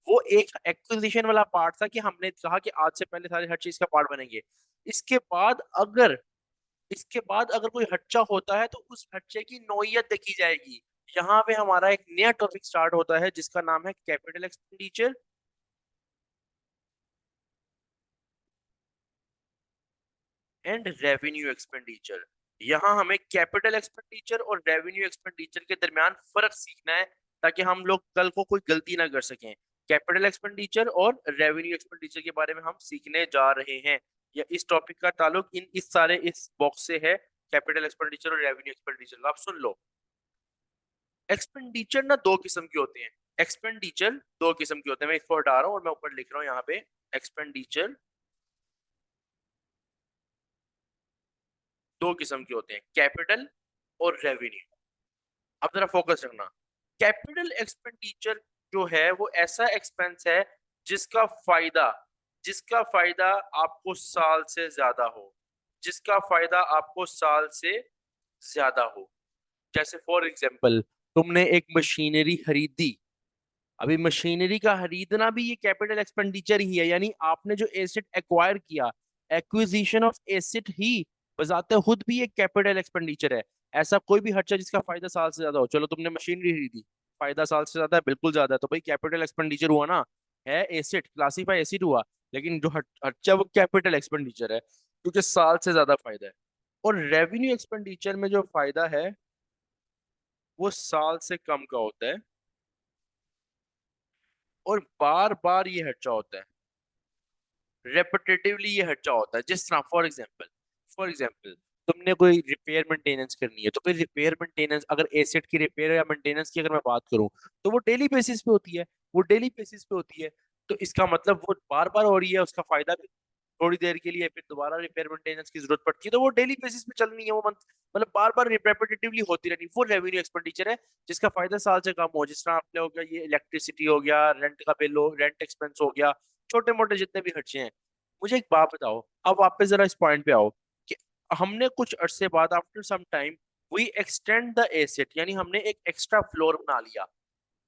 वो एक एक्विजिशन वाला पार्ट था कि हमने कहा कि आज से पहले सारे खर्चे इसका पार्ट बनेंगे। इसके बाद अगर इसके बाद अगर कोई खर्चा होता है तो उस खर्चे की नौयत देखी जाएगी। यहाँ पे हमारा एक नया टॉपिक स्टार्ट होता है, जिसका नाम है capital expenditure and revenue expenditure. यहाँ हमें कैपिटल एक्सपेंडिचर और रेवेन्यू एक्सपेंडिचर के दरमियान फर्क सीखना है, ताकि हम लोग कल को कोई गलती ना कर सकें। कैपिटल एक्सपेंडिचर और रेवेन्यू एक्सपेंडिचर के बारे में हम सीखने जा रहे हैं, या इस टॉपिक का ताल्लुक इस सारे इस बॉक्स से है, कैपिटल एक्सपेंडिचर और रेवेन्यू एक्सपेंडिचर का। आप सुन लो, एक्सपेंडिचर ना दो किस्म के होते हैं। एक्सपेंडिचर दो किस्म के होते हैं, मैं इसको हटा रहा हूँ और मैं ऊपर लिख रहा हूँ यहाँ पे, एक्सपेंडिचर दो किस्म के होते हैं, कैपिटल और रेवेन्यू। अब जरा फोकस रखना। कैपिटल एक्सपेंडिचर जो है वो ऐसा एक्सपेंस है जिसका फायदा जिसका फायदा आपको साल से ज्यादा हो, जिसका फायदा आपको साल से ज्यादा हो। जैसे फॉर एग्जाम्पल, तुमने एक मशीनरी खरीदी। अभी मशीनरी का खरीदना भी ये कैपिटल एक्सपेंडिचर ही है, यानी आपने जो एसेट एक्वायर किया, एक्विजिशन ऑफ एसेट ही बजाते खुद भी एक कैपिटल एक्सपेंडिचर है। ऐसा कोई भी खर्चा जिसका फायदा साल से ज्यादा हो, चलो तुमने मशीनरी खरीदी, फायदा साल से ज्यादा है, बिल्कुल ज्यादा है, तो भाई कैपिटल एक्सपेंडिचर हुआ ना, है एसेट, क्लासीफाई एसेट हुआ, लेकिन जो खर्चा वो कैपिटल एक्सपेंडिचर है, क्योंकि साल से ज्यादा फायदा है। और रेवेन्यू एक्सपेंडिचर में जो फायदा है वो साल से कम का होता है, और बार बार ये खर्चा होता है, रेपिटेटिवली ये खर्चा होता है। जिस तरह फॉर एग्जांपल तुमने कोई रिपेयर मेंटेनेंस करनी है, तो फिर रिपेयर मेंटेनेंस, अगर एसेट की रिपेयर या मेंटेनेंस की अगर मैं बात करूं, तो वो डेली बेसिस पे होती है, वो डेली बेसिस पे होती है। तो इसका मतलब वो बार बार हो रही है, उसका फायदा भी थोड़ी देर के लिए, फिर दोबारा रिपेयर मेंटेनेंस की जरूरत पड़ती है, तो वो डेली बेसिस पे चलनी है, वो मतलब बार बार रेपिटेटिवली होती रहनी, वो रेवेन्यू एक्सपेंडिचर है, जिसका फायदा साल से कम हो। जिस तरह आपने हो गया ये इलेक्ट्रिसिटी हो गया, रेंट का बिल हो, रेंट एक्सपेंस हो गया, छोटे मोटे जितने भी खर्चे हैं। मुझे एक बात बताओ, अब वापस जरा इस पॉइंट पे आओ कि हमने कुछ अरसे बाद, after some time, we extend the asset, यानी हमने एक एक्स्ट्रा फ्लोर बना लिया।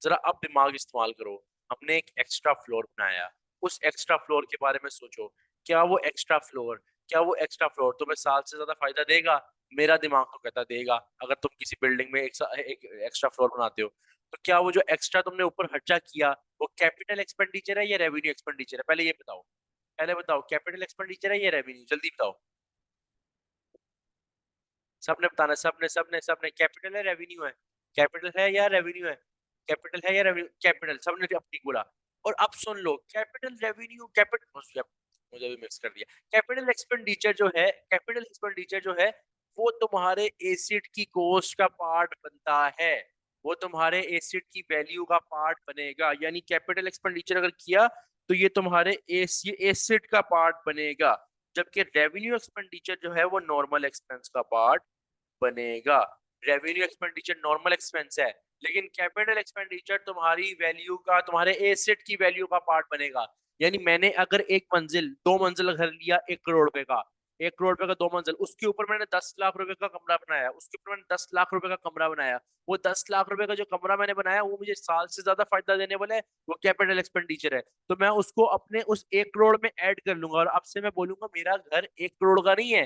जरा अब दिमाग इस्तेमाल करो। हमने एक एक्स्ट्रा फ्लोर बनाया, उस एक्स्ट्रा फ्लोर के बारे में सोचो, क्या वो एक्स्ट्रा फ्लोर क्या वो एक्स्ट्रा फ्लोर तुम्हें साल से ज्यादा फायदा देगा? मेरा दिमाग तो कहता देगा। अगर तुम किसी बिल्डिंग में एक एक्स्ट्रा फ्लोर बनाते हो, तो क्या वो जो एक्स्ट्रा तुमने ऊपर खर्चा किया, वो कैपिटल एक्सपेंडिचर है या रेवेन्यू एक्सपेंडिचर है? पहले ये बताओ, पहले बताओ, कैपिटल एक्सपेंडिचर है या रेवेन्यू? जल्दी बताओ। सबने बताना, सबने सबने सबने कैपिटल है रेवेन्यू है? कैपिटल है या रेवेन्यू है? कैपिटल है या रेवेन्यू? कैपिटल, सबने अपनी बोला। और अब सुन लो, कैपिटल रेवेन्यू कैपिटल, मुझे भी मिक्स कर दिया। कैपिटल एक्सपेंडिचर जो है, कैपिटल एक्सपेंडिचर जो है, वो तुम्हारे एसिड की कॉस्ट का पार्ट बनता है, वो तुम्हारे एसिड की वैल्यू का पार्ट बनेगा। यानी कैपिटल एक्सपेंडिचर अगर किया तो ये तुम्हारे एसिड का पार्ट बनेगा, जबकि रेवेन्यू एक्सपेंडिचर जो है वो नॉर्मल एक्सपेंस का पार्ट बनेगा। रेवेन्यू एक्सपेंडिचर नॉर्मल एक्सपेंस है, लेकिन कैपिटल एक्सपेंडिचर तुम्हारी वैल्यू का, तुम्हारे एसेट की वैल्यू का पार्ट बनेगा। यानी मैंने अगर एक मंजिल, दो मंजिल घर लिया 1 करोड़ रुपए का, 1 करोड़ रुपए का दो मंजिल, उसके ऊपर मैंने 10 लाख रुपए का कमरा बनाया, उसके ऊपर मैंने 10 लाख रुपए का कमरा बनाया। वो 10 लाख रुपए का जो कमरा मैंने बनाया वो मुझे साल से ज्यादा फायदा देने वाला है, वो कैपिटल एक्सपेंडिचर है। तो मैं उसको अपने उस 1 करोड़ में ऐड कर लूंगा, और अब से मैं बोलूंगा मेरा घर 1 करोड़ का नहीं है,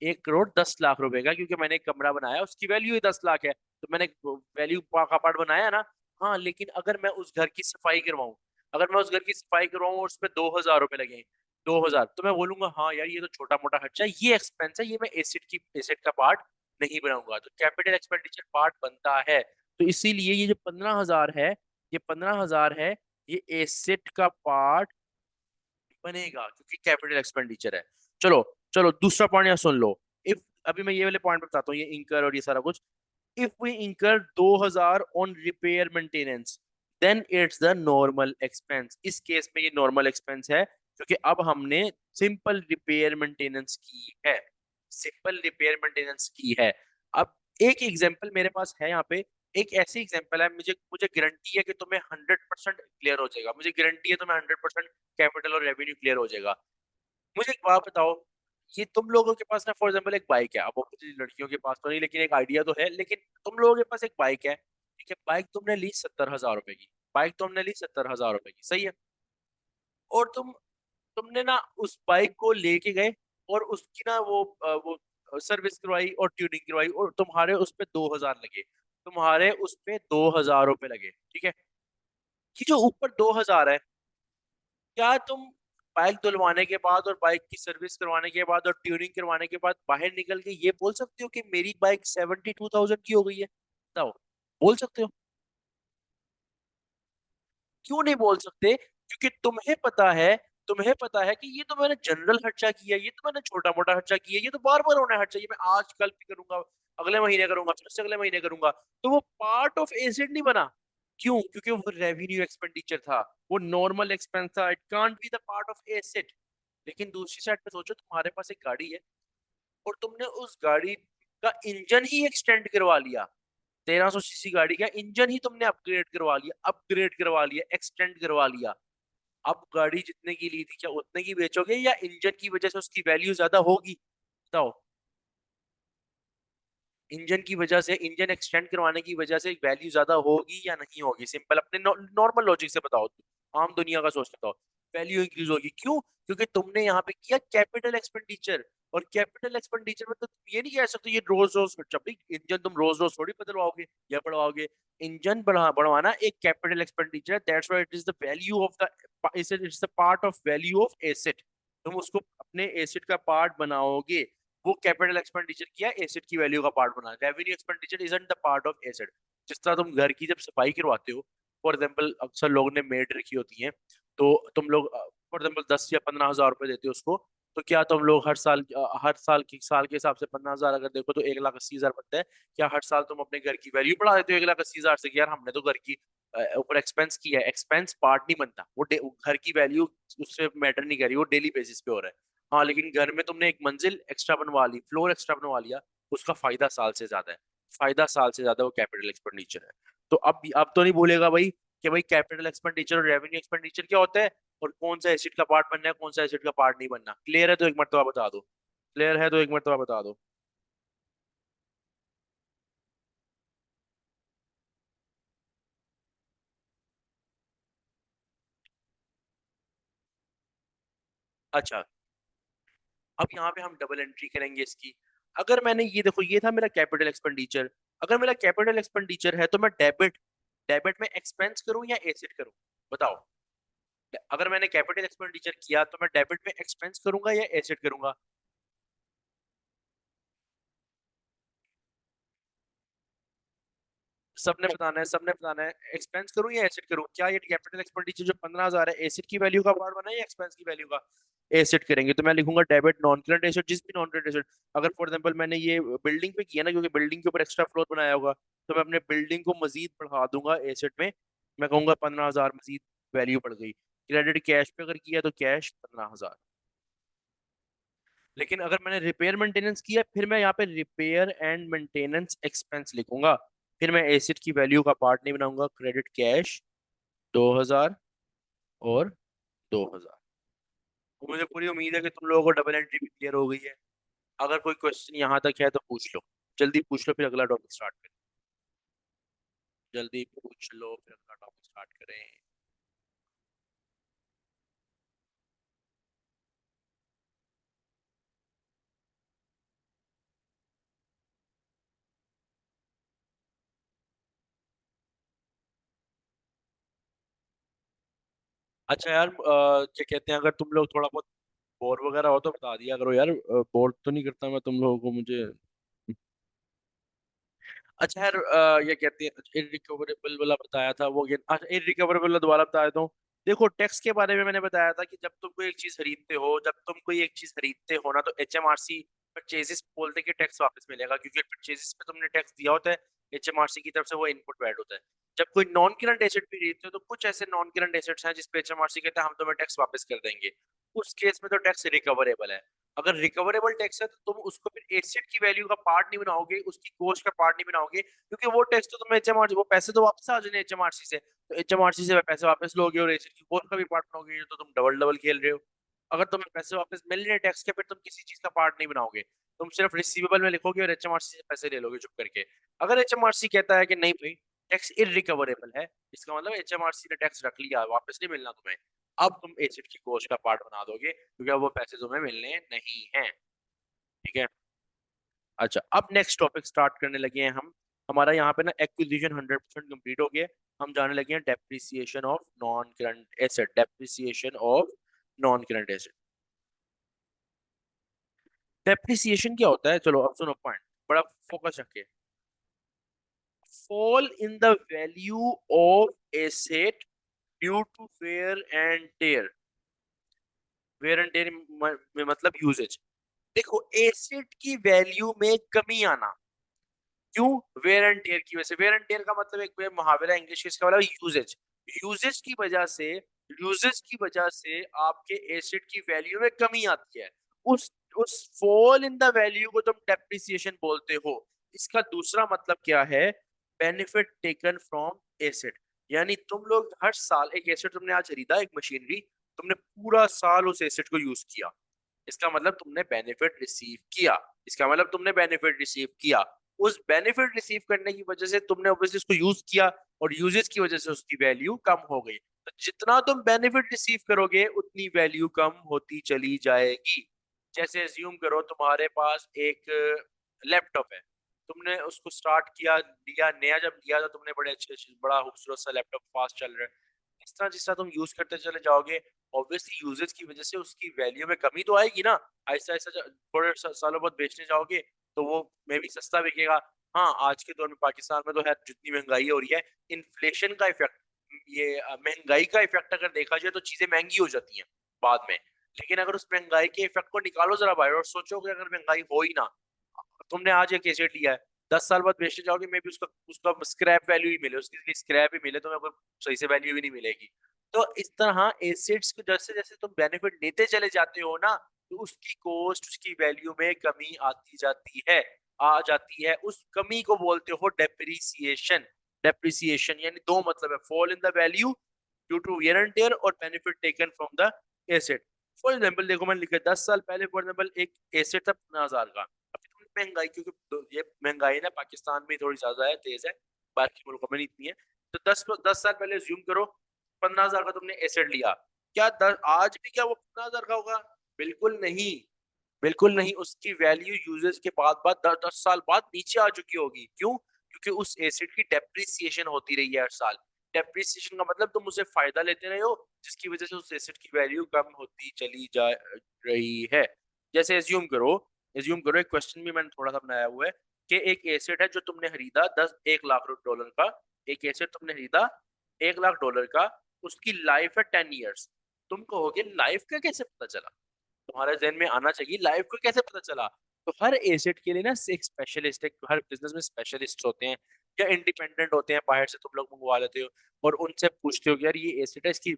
1 करोड़ 10 लाख रुपए का, क्योंकि मैंने एक कमरा बनाया उसकी वैल्यू ही 10 लाख है, तो मैंने वैल्यू का पार्ट बनाया ना। हाँ, लेकिन अगर मैं उस घर की सफाई करवाऊं, अगर मैं उस घर की सफाई करवाऊं और उसपे 2,000 रुपए लगे, 2,000, तो मैं बोलूंगा हाँ यार ये तो छोटा मोटा खर्चा है, ये एक्सपेंस है, ये मैं एसिड का पार्ट नहीं बनाऊंगा। तो कैपिटल एक्सपेंडिचर पार्ट बनता है। तो इसीलिए ये जो 15,000 है, ये 15,000 है, ये एसिड का पार्ट बनेगा, क्योंकि कैपिटल एक्सपेंडिचर है। चलो, चलो दूसरा पॉइंट यहाँ सुन लो। इफ, अभी मैं ये वाले पॉइंट बताता हूँ, ये इंकर और ये सारा कुछ। If we incur 2,000 on repair maintenance, then it's the normal expense. इस केस में ये नॉर्मल एक्सपेंस है, क्योंकि अब हमने सिंपल रिपेयर मेंटेनेंस की है, सिंपल रिपेयर मेंटेनेंस की है। अब एक एग्जांपल मेरे पास है यहाँ पे, एक ऐसी एग्जांपल है, मुझे मुझे गारंटी है कि तुम्हें 100% क्लियर हो जाएगा, मुझे गारंटी है तुम्हें 100% कैपिटल और रेवेन्यू क्लियर हो जाएगा। मुझे एक बात बताओ, ये तुम लोगों के पास ना फॉर एग्जाम्पल एक बाइक है, अब obviously लड़कियों के पास तो नहीं, लेकिन एक आइडिया तो है, लेकिन तुम लोगों के पास एक बाइक है, ठीक है, बाइक तुमने ली 70,000 रुपए की, बाइक तुमने ली 70,000 रुपए की, सही है। और तुमने ना उस बाइक को लेके गए, और उसकी ना वो सर्विस करवाई और ट्यूनिंग करवाई, और तुम्हारे उस पे 2,000 लगे, तुम्हारे उस पे 2,000 रुपए लगे, ठीक है। ये जो ऊपर 2,000 है, क्या तुम बाइक धुलवाने के बाद और बाइक की सर्विस करवाने के बाद और ट्यूनिंग करवाने के बाद बाहर निकल के ये बोल सकते हो कि मेरी बाइक 72,000 की हो गई है? बताओ, बोल सकते हो? क्यों नहीं बोल सकते? क्योंकि तुम्हें पता है कि ये तो मैंने जनरल खर्चा किया, ये तो मैंने छोटा मोटा खर्चा किया, ये तो बार बार होना खर्चा, ये मैं आज कल भी करूंगा, अगले महीने करूंगा, फिर से अगले महीने करूंगा, तो वो पार्ट ऑफ एसेट नहीं बना। क्यों? क्योंकि वो रेवेन्यू एक्सपेंडिचर था, वो नॉर्मल एक्सपेंस था, it can't be the part of asset. लेकिन दूसरी साइड पे सोचो, तुम्हारे पास एक गाड़ी है, और तुमने उस गाड़ी का इंजन ही एक्सटेंड करवा लिया, 1,300 सीसी गाड़ी का इंजन ही तुमने अपग्रेड करवा लिया, एक्सटेंड करवा लिया। अब गाड़ी जितने की ली थी, क्या उतने की बेचोगे, या इंजन की वजह से उसकी वैल्यू ज्यादा होगी? बताओ। इंजन की वजह से, इंजन एक्सटेंड करवाने की वजह से वैल्यू ज्यादा होगी या नहीं होगी? सिंपल अपने नॉर्मल लॉजिक से बताओ, आम दुनिया का सोच बताओ। वैल्यू इंक्रीज होगी, क्यों? क्योंकि तुमने यहाँ पे किया कैपिटल एक्सपेंडिचर, और कैपिटल एक्सपेंडिचर में तो तुम ये नहीं कह सकते ये रोज रोज खर्चा, भाई इंजन तुम रोज रोज थोड़ी बदलवाओगे या बढ़वाओगे। इंजन बढ़वाना एक कैपिटल एक्सपेंडिचर है, that's why it is the value of the, it's the part of value of asset. तुम उसको अपने एसेट का पार्ट बनाओगे, वो कैपिटल एक्सपेंडिचर किया, एसेट की वैल्यू का पार्ट बना। Revenue expenditure isn't the part of asset. जिस तरह तुम घर की जब सफाई करवाते हो, फॉर एग्जाम्पल अक्सर लोगों ने मेड रखी होती है, तो तुम लोग फॉर एग्जाम्पल 10 या 15 हजार रुपए देते हो उसको, तो क्या तुम लोग हर साल के हिसाब से 15,000 अगर देखो तो 1,80,000 बनता है। क्या हर साल तुम अपने घर की वैल्यू बढ़ा देते हो 1,80,000 से कि यार हमने तो घर की ऊपर एक्सपेंस किया है? एक्सपेंस पार्ट नहीं बनता, वो घर की वैल्यू उससे मैटर नहीं कर रही, वो डेली बेसिस पे हो रहा है। हाँ, लेकिन घर में तुमने एक मंजिल एक्स्ट्रा बनवा ली, फ्लोर एक्स्ट्रा बनवा लिया, उसका फायदा साल से ज्यादा है, फायदा साल से ज्यादा वो कैपिटल एक्सपेंडिचर है। तो अब तो नहीं बोलेगा भाई कि भाई कैपिटल एक्सपेंडिचर और रेवेन्यू एक्सपेंडिचर क्या होता है, और कौन सा एसिड का पार्ट बनना है, कौन सा एसिड का पार्ट नहीं बनना? क्लियर है तो एक मरतबा बता दो, क्लियर है तो एक मरतबा बता दो। अच्छा, अब यहाँ पे हम डबल एंट्री करेंगे इसकी। अगर मैंने ये देखो ये था मेरा कैपिटल एक्सपेंडिचर, अगर मेरा कैपिटल एक्सपेंडिचर है तो मैं डेबिट डेबिट में एक्सपेंस करूँ या एसेट करूँ? बताओ। अगर मैंने कैपिटल एक्सपेंडिचर किया तो मैं डेबिट में एक्सपेंस करूँगा या एसेट करूँगा? सबने बताना है, एक्सपेंस करूँ या एसेट करूँ? क्या ये कैपिटल एक्सपेंडिचर जो 15,000 है एसेट की वैल्यू का पार्ट बना है या एक्सपेंस की वैल्यू का? एसेट करेंगे तो मैं लिखूंगा डेबिट नॉन करंट एसेट, जिस भी नॉन करंट एसेट। अगर फॉर एग्जांपल मैंने ये बिल्डिंग पे किया ना, क्योंकि बिल्डिंग के ऊपर एक्स्ट्रा फ्लोर बनाया होगा, तो मैं अपने बिल्डिंग को मजीद बढ़ा दूंगा एसेट में। मैं कहूंगा 15,000 मजीद वैल्यू बढ़ गई। क्रेडिट कैश पे अगर किया तो कैश 15,000। लेकिन अगर मैंने रिपेयर मेंटेनेंस किया, फिर मैं यहाँ पे रिपेयर एंड मेंटेनेंस एक्सपेंस लिखूंगा। फिर मैं एसेट की वैल्यू का पार्ट नहीं बनाऊंगा, क्रेडिट कैश 2,000 और 2,000। मुझे पूरी उम्मीद है कि तुम लोगों को डबल एंट्री भी क्लियर हो गई है। अगर कोई क्वेश्चन यहाँ तक है तो पूछ लो, जल्दी पूछ लो, फिर अगला टॉपिक स्टार्ट करें। जल्दी पूछ लो, फिर अगला टॉपिक स्टार्ट करें। अच्छा यार, क्या कहते हैं, अगर तुम लोग थोड़ा बहुत बोर वगैरह हो तो बता दिया करो यार। बोर तो नहीं करता मैं तुम लोगों को, मुझे। अच्छा यार, ये कहते हैं इरिकवरेबल वाला बताया था वो, ये अच्छा इरिकवरेबल वाला दोबारा बता देता हूँ। देखो, टैक्स के बारे में मैंने बताया था कि जब तुम कोई एक चीज खरीदते हो, ना, तो एचएमआरसी परचेजेस बोलते हैं कि टैक्स वापस मिलेगा, क्योंकि परचेजेस पे तुमने टैक्स दिया होता है। एचएमआरसी की तरफ से वो इनपुट ऐड होता है। जब कोई नॉन करंट एसेट भी खरीदते हो तो कुछ ऐसे नॉन करंट एसेट्स हैं जिसपे एचएमआरसी कहता है हम तुम्हें टैक्स वापस कर देंगे। उस केस में तो टैक्स रिकवरेबल है। अगर रिकवरेबल टैक्स है तो तुम उसको फिर एसेट की वैल्यू का पार्ट नहीं बनाओगे, उसकी कॉस्ट का पार्ट नहीं बनाओगे, क्योंकि वो टैक्स तो तुम्हें एचएमआरसी, वो पैसे तो वापस आ जाने एचएमआरसी से, तो एचएमआरसी से पैसे वापस लोगे और एसेट की कॉस्ट का भी पार्ट बनाओगे, ये तो तुम डबल डबल खेल रहे हो। अगर तुम्हें पैसे वापस मिल रहे हैं टैक्स के, फिर तुम किसी चीज का पार्ट नहीं बनाओगे। तुम सिर्फ रिसीवेबल में लिखोगे और एचएमआरसी से पैसे ले लोगे चुप करके। अगर एचएमआरसी कहता है कि नहीं भाई, टैक्स इरिकवरेबल है, इसका मतलब एचएमआरसी ने टैक्स रख लिया, वापस नहीं मिलना तुम्हें, अब तुम एसेट की कॉस्ट का पार्ट बना दोगे, क्योंकि अब वो पैसे तुम्हें मिलने नहीं हैं। ठीक है। अच्छा, अब नेक्स्ट टॉपिक स्टार्ट करने लगे हैं हम। हमारा यहाँ पे ना एक्विजिशन 100% कंप्लीट हो गया। हम जाने लगे हैं depreciation of non current asset, depreciation of non current asset. Depreciation क्या होता है? चलो अब सुनो पॉइंट, बड़ा फोकस रखे। Fall in the value of asset due to wear and tear. Wear and tear में मतलब यूजेज। देखो, एसेट की वैल्यू में कमी आना, क्यों? वेयर एंड टेयर की वजह से। वेयर एंड टेयर का मतलब एक मुहावरा इंग्लिश, इसका मतलब यूजेज। यूजेज की वजह से, आपके एसेट की वैल्यू में कमी आती है। उस उस फॉल इन द वैल्यू को तुम डेप्रिसिएशन बोलते हो। इसका दूसरा मतलब क्या है? Benefit taken from asset. यानी तुम लोग हर साल एक एसेट तुमने आज खरीदा, एक मशीनरी, तुमने पूरा साल उस एसेट को यूज किया, इसका मतलब तुमने बेनिफिट रिसीव किया। उस बेनिफिट रिसीव करने की वजह से तुमने ऑब्वियसली उसको यूज किया, और यूजेस की वजह से उसकी वैल्यू कम हो गई। तो जितना तुम बेनिफिट रिसीव करोगे उतनी वैल्यू कम होती चली जाएगी। जैसे एज्यूम करो तुम्हारे पास एक लैपटॉप है, तुमने उसको स्टार्ट किया, लिया नया, जब लिया तो तुमने बड़े अच्छे बड़ा खूबसूरत सा लैपटॉप, फास्ट चल रहा है। जिस तरह तुम यूज करते चले जाओगे, ऑब्वियसली यूजेस की वजह से उसकी वैल्यू में कमी तो आएगी ना। आहिस्ता आहिस्ता थोड़े सालों बाद बेचने जाओगे तो वो मे भी सस्ता बिकेगा। हाँ, आज के दौर में पाकिस्तान में तो है, जितनी महंगाई हो रही है, इन्फ्लेशन का इफेक्ट, ये महंगाई का इफेक्ट अगर देखा जाए तो चीजें महंगी हो जाती हैं बाद में। लेकिन अगर उस महंगाई के इफेक्ट को निकालो जरा बाहर और सोचो कि अगर महंगाई हो ही ना, तुमने आज एक एसेट लिया है, 10 साल बाद बेचने जाओगे, मे भी उसका उसका स्क्रैप वैल्यू ही मिले, उसके लिए स्क्रैप ही मिले, तुम्हें कोई सही से वैल्यू भी नहीं मिलेगी। तो इस तरह एसेट्स को जैसे जैसे तुम बेनिफिट लेते चले जाते हो ना, तो उसकी कॉस्ट, उसकी वैल्यू में कमी आती जाती है, आ जाती है। उस कमी को बोलते हो डेप्रिसिएशन। डेप्रिसिएशन यानी दो मतलब है, fall in the value due to wear and tear, और benefit taken from the asset. For example देखो, मैंने लिखा 10 साल पहले फॉर एग्जाम्पल एक एसेट था 15,000 का। अभी थोड़ी महंगाई, क्योंकि ये महंगाई ना पाकिस्तान में थोड़ी ज्यादा है, तेज है, बाकी मुल्कों में नहीं इतनी है। तो 10 साल पहले ज्यूम करो 15,000 का तुमने एसेट लिया, क्या आज भी क्या वो 15,000 का होगा? बिल्कुल नहीं, बिल्कुल नहीं, उसकी वैल्यू यूजेस के बाद बाद 10 साल बाद नीचे आ चुकी होगी। क्यों? क्योंकि उस एसेट की डेप्रिसिएशन होती रही है हर साल। डेप्रिसिएशन का मतलब तुम उससे फायदा लेते रहे हो, जिसकी वजह से उस एसेट की वैल्यू कम होती चली जा रही है। जैसे एज्यूम करो एक क्वेश्चन भी मैंने थोड़ा सा बनाया हुआ है कि एक एसेट है जो तुमने खरीदा 1 लाख डॉलर का। एक एसेट तुमने खरीदा 1 लाख डॉलर का, उसकी लाइफ है 10 ईयर्स। तुम कहोगे लाइफ का कैसे पता चला? तुम्हारे ज़हन में आना चाहिए लाइफ को कैसे पता चला? तो हर एसेट के लिए ना एक स्पेशलिस्ट है, हर बिज़नेस में स्पेशलिस्ट होते हैं या इंडिपेंडेंट होते हैं, बाहर से तुम लोग मंगवा लेते हो और उनसे पूछते हो कि यार ये एसेट है, इसकी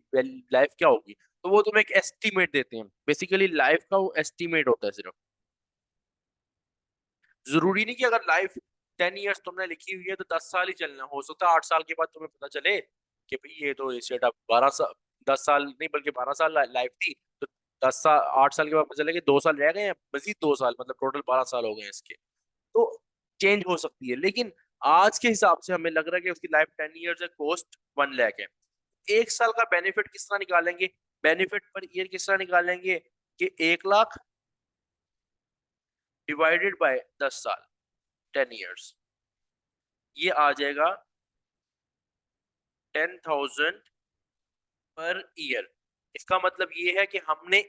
लाइफ क्या होगी? तो वो तुम्हें एक एस्टीमेट देते हैं। बेसिकली लाइफ का वो एस्टीमेट होता है सिर्फ। ज़रूरी नहीं कि अगर लाइफ 10 इयर्स तुमने लिखी हुई है तो 10 साल ही चलना है। हो सकता है 8 साल के बाद तुम्हें पता चले कि भई ये तो एसेट अब 12 सा 10 साल नहीं बल्कि 12 साल लाइफ थी। तो 10 सा 8 साल के बाद पता चले कि 2 साल रह गए हैं, मज़ीद 2 साल मतलब टोटल 12 साल हो गए हैं इसके। तो चेंज हो सकती है, लेकिन आज के हिसाब से हमें लग रहा है कि उसकी लाइफ 10 इयर्स है, कॉस्ट 1 लाख है। 1 साल का बेनिफिट किस तरह निकालेंगे? बेनिफिट पर ईयर किस तरह निकालेंगे कि 1 लाख डिवाइडेड बाय 10 साल, 10 इयर्स, ये आ जाएगा 10,000 पर ईयर। इसका मतलब ये है कि हमने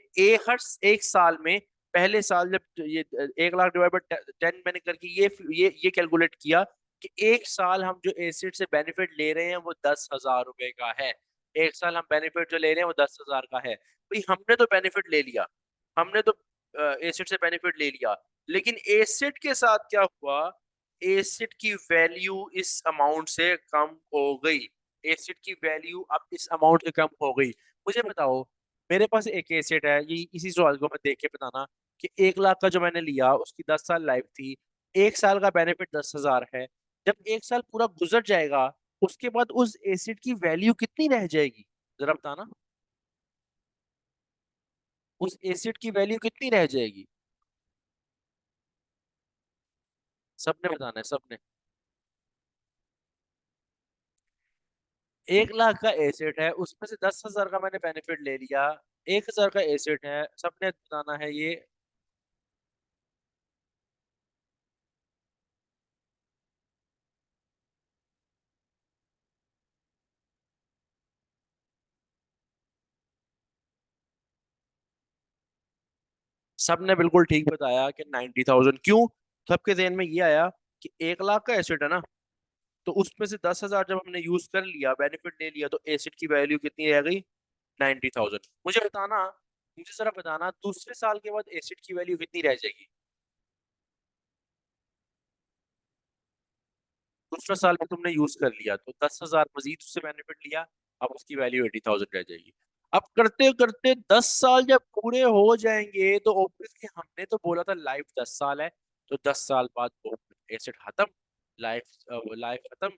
हर एक साल में पहले साल जब ये 1 लाख डिवाइड बाय 10 मैंने करके ये कैलकुलेट किया कि एक साल हम जो एसेट से बेनिफिट ले रहे हैं वो 10,000 रुपए का है। एक साल हम बेनिफिट जो ले रहे हैं वो 10,000 का है। भाई हमने तो बेनिफिट ले लिया, हमने तो एसेट से बेनिफिट ले लिया, लेकिन एसेट के साथ क्या हुआ? एसेट की वैल्यू इस अमाउंट से कम हो गई। एसेट की वैल्यू अब इस अमाउंट से कम हो गई। मुझे बताओ, मेरे पास एक एसेट है, ये इसी सवाल को मैं देख के बताना कि 1 लाख का जो मैंने लिया उसकी 10 साल लाइफ थी, एक साल का बेनिफिट 10,000 है। जब एक साल पूरा गुजर जाएगा उसके बाद उस एसेट की वैल्यू कितनी रह जाएगी? जरा बताना, उस एसेट की वैल्यू कितनी रह जाएगी? सबने बताना है, सबने। 1 लाख का एसेट है, उसमें से 10,000 का मैंने बेनिफिट ले लिया। 1,000 का एसेट है, सबने बताना है ये। सबने बिल्कुल ठीक बताया कि 90,000। क्यों? सबके ज़हन में ये आया कि 1 लाख का एसेट है ना, तो उसमें से 10,000 जब हमने यूज कर लिया, बेनिफिट ले लिया, तो एसेट की वैल्यू कितनी रह गई? 90,000। मुझे बताना, मुझे जरा बताना दूसरे साल के बाद एसेट की वैल्यू कितनी रह जाएगी? दूसरा साल में तुमने यूज कर लिया तो 10,000 मजीद उससे बेनिफिट लिया, अब उसकी वैल्यू 80,000 रह जाएगी। अब करते करते 10 साल जब पूरे हो जाएंगे तो ऑब्वियसली हमने तो बोला था लाइफ 10 साल है, तो 10 साल बाद वो एसेट खत्म, लाइफ लाइफ खत्म,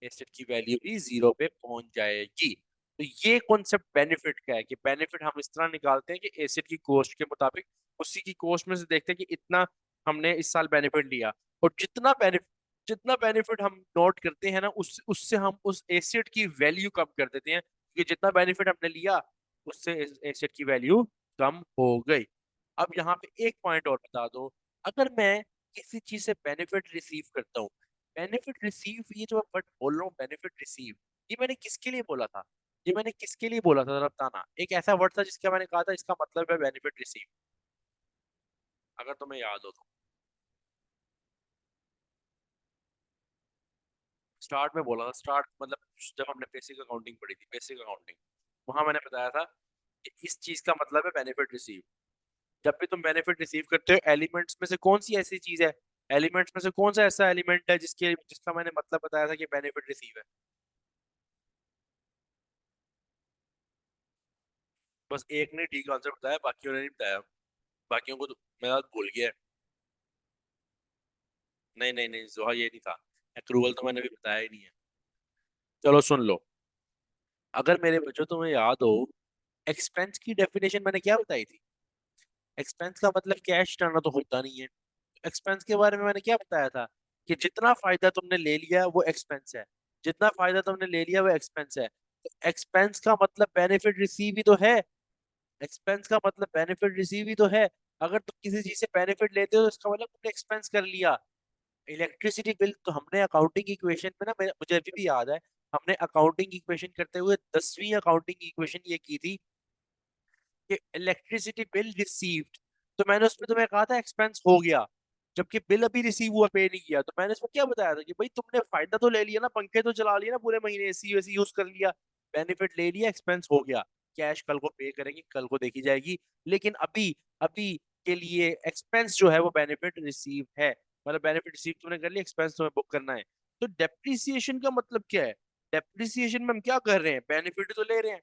एसेट की वैल्यू भी जीरो पे पहुंच जाएगी। तो ये कॉन्सेप्ट बेनिफिट का है कि बेनिफिट हम इस तरह निकालते हैं कि एसेट की कॉस्ट के मुताबिक उसी की कॉस्ट में से देखते हैं कि इतना हमने इस साल बेनिफिट लिया, और जितना बेनिफिट हम नोट करते हैं ना उससे हम उस एसेट की वैल्यू कम कर देते हैं, कि जितना बेनिफिट हमने लिया उससे एसेट की वैल्यू कम हो गई। अब यहाँ पे एक पॉइंट और बता दो, अगर मैं किसी चीज से बेनिफिट रिसीव करता हूँ, बेनिफिट रिसीव, ये जो मैं वर्ड बोल रहा हूँ बेनिफिट रिसीव, ये मैंने किसके लिए बोला था? ये मैंने किसके लिए बोला था जरा बताना। एक ऐसा वर्ड था जिसका मैंने कहा था इसका मतलब है बेनिफिट रिसीव, अगर तुम्हें याद हो तो। स्टार्ट में बोला था, स्टार्ट मतलब जब हमने बेसिक अकाउंटिंग पढ़ी थी, बेसिक अकाउंटिंग, वहां मैंने बताया था कि इस चीज का मतलब है बेनिफिट रिसीव। जब भी तुम बेनिफिट रिसीव करते हो, एलिमेंट्स में से कौन सी ऐसी चीज है, एलिमेंट्स में से कौन सा ऐसा एलिमेंट है जिसका मैंने मतलब बताया था कि बेनिफिट रिसीव है? बस एक ने ठीक आंसर बताया, बाकियों ने नहीं बताया। बाकियों को तो मैं भूल गया। नहीं नहीं नहीं जोहा, ये नहीं था। एक्रूवल तो मैंने भी बताया ही नहीं है। चलो सुन लो, अगर मेरे बच्चों तुम्हें याद हो, एक्सपेंस की डेफिनेशन मैंने क्या बताई थी? एक्सपेंस का मतलब कैश टर्न तो होता नहीं है। एक्सपेंस के बारे में मैंने क्या बताया था? कि जितना फायदा तुमने ले लिया वो एक्सपेंस है, जितना फायदा तुमने ले लिया वो एक्सपेंस है। तो एक्सपेंस का मतलब बेनिफिट रिसीव ही तो है। एक्सपेंस का मतलब बेनिफिट रिसीव ही तो है। अगर तुम किसी चीज से बेनिफिट लेते हो तो इसका मतलब तुमने एक्सपेंस कर लिया। इलेक्ट्रिसिटी बिल तो हमने अकाउंटिंग इक्वेशन में ना, मुझे अभी भी याद है, हमने अकाउंटिंग इक्वेशन करते हुए 10वीं अकाउंटिंग इक्वेशन ये की थी कि इलेक्ट्रिसिटी बिल रिसीव्ड, तो मैंने उसमें तुम्हें कहा था एक्सपेंस हो गया, जबकि बिल अभी रिसीव हुआ, पे नहीं किया। तो मैंने इसमें क्या बताया था कि भाई तुमने फायदा तो ले लिया ना, पंखे तो चला लिया ना पूरे महीने, एसी वेसी यूज कर लिया, बेनिफिट ले लिया, एक्सपेंस हो गया, कैश कल को पे करेंगे, कल को देखी जाएगी। लेकिन अभी अभी के लिए एक्सपेंस जो है वो बेनिफिट रिसीव है, मतलब बेनिफिट रिसीव तुमने कर लिया, एक्सपेंस तुम्हें बुक करना है। तो डेप्रिसिएशन का मतलब क्या है? डेप्रिसिएशन में हम क्या कर रहे हैं? बेनिफिट तो ले रहे हैं,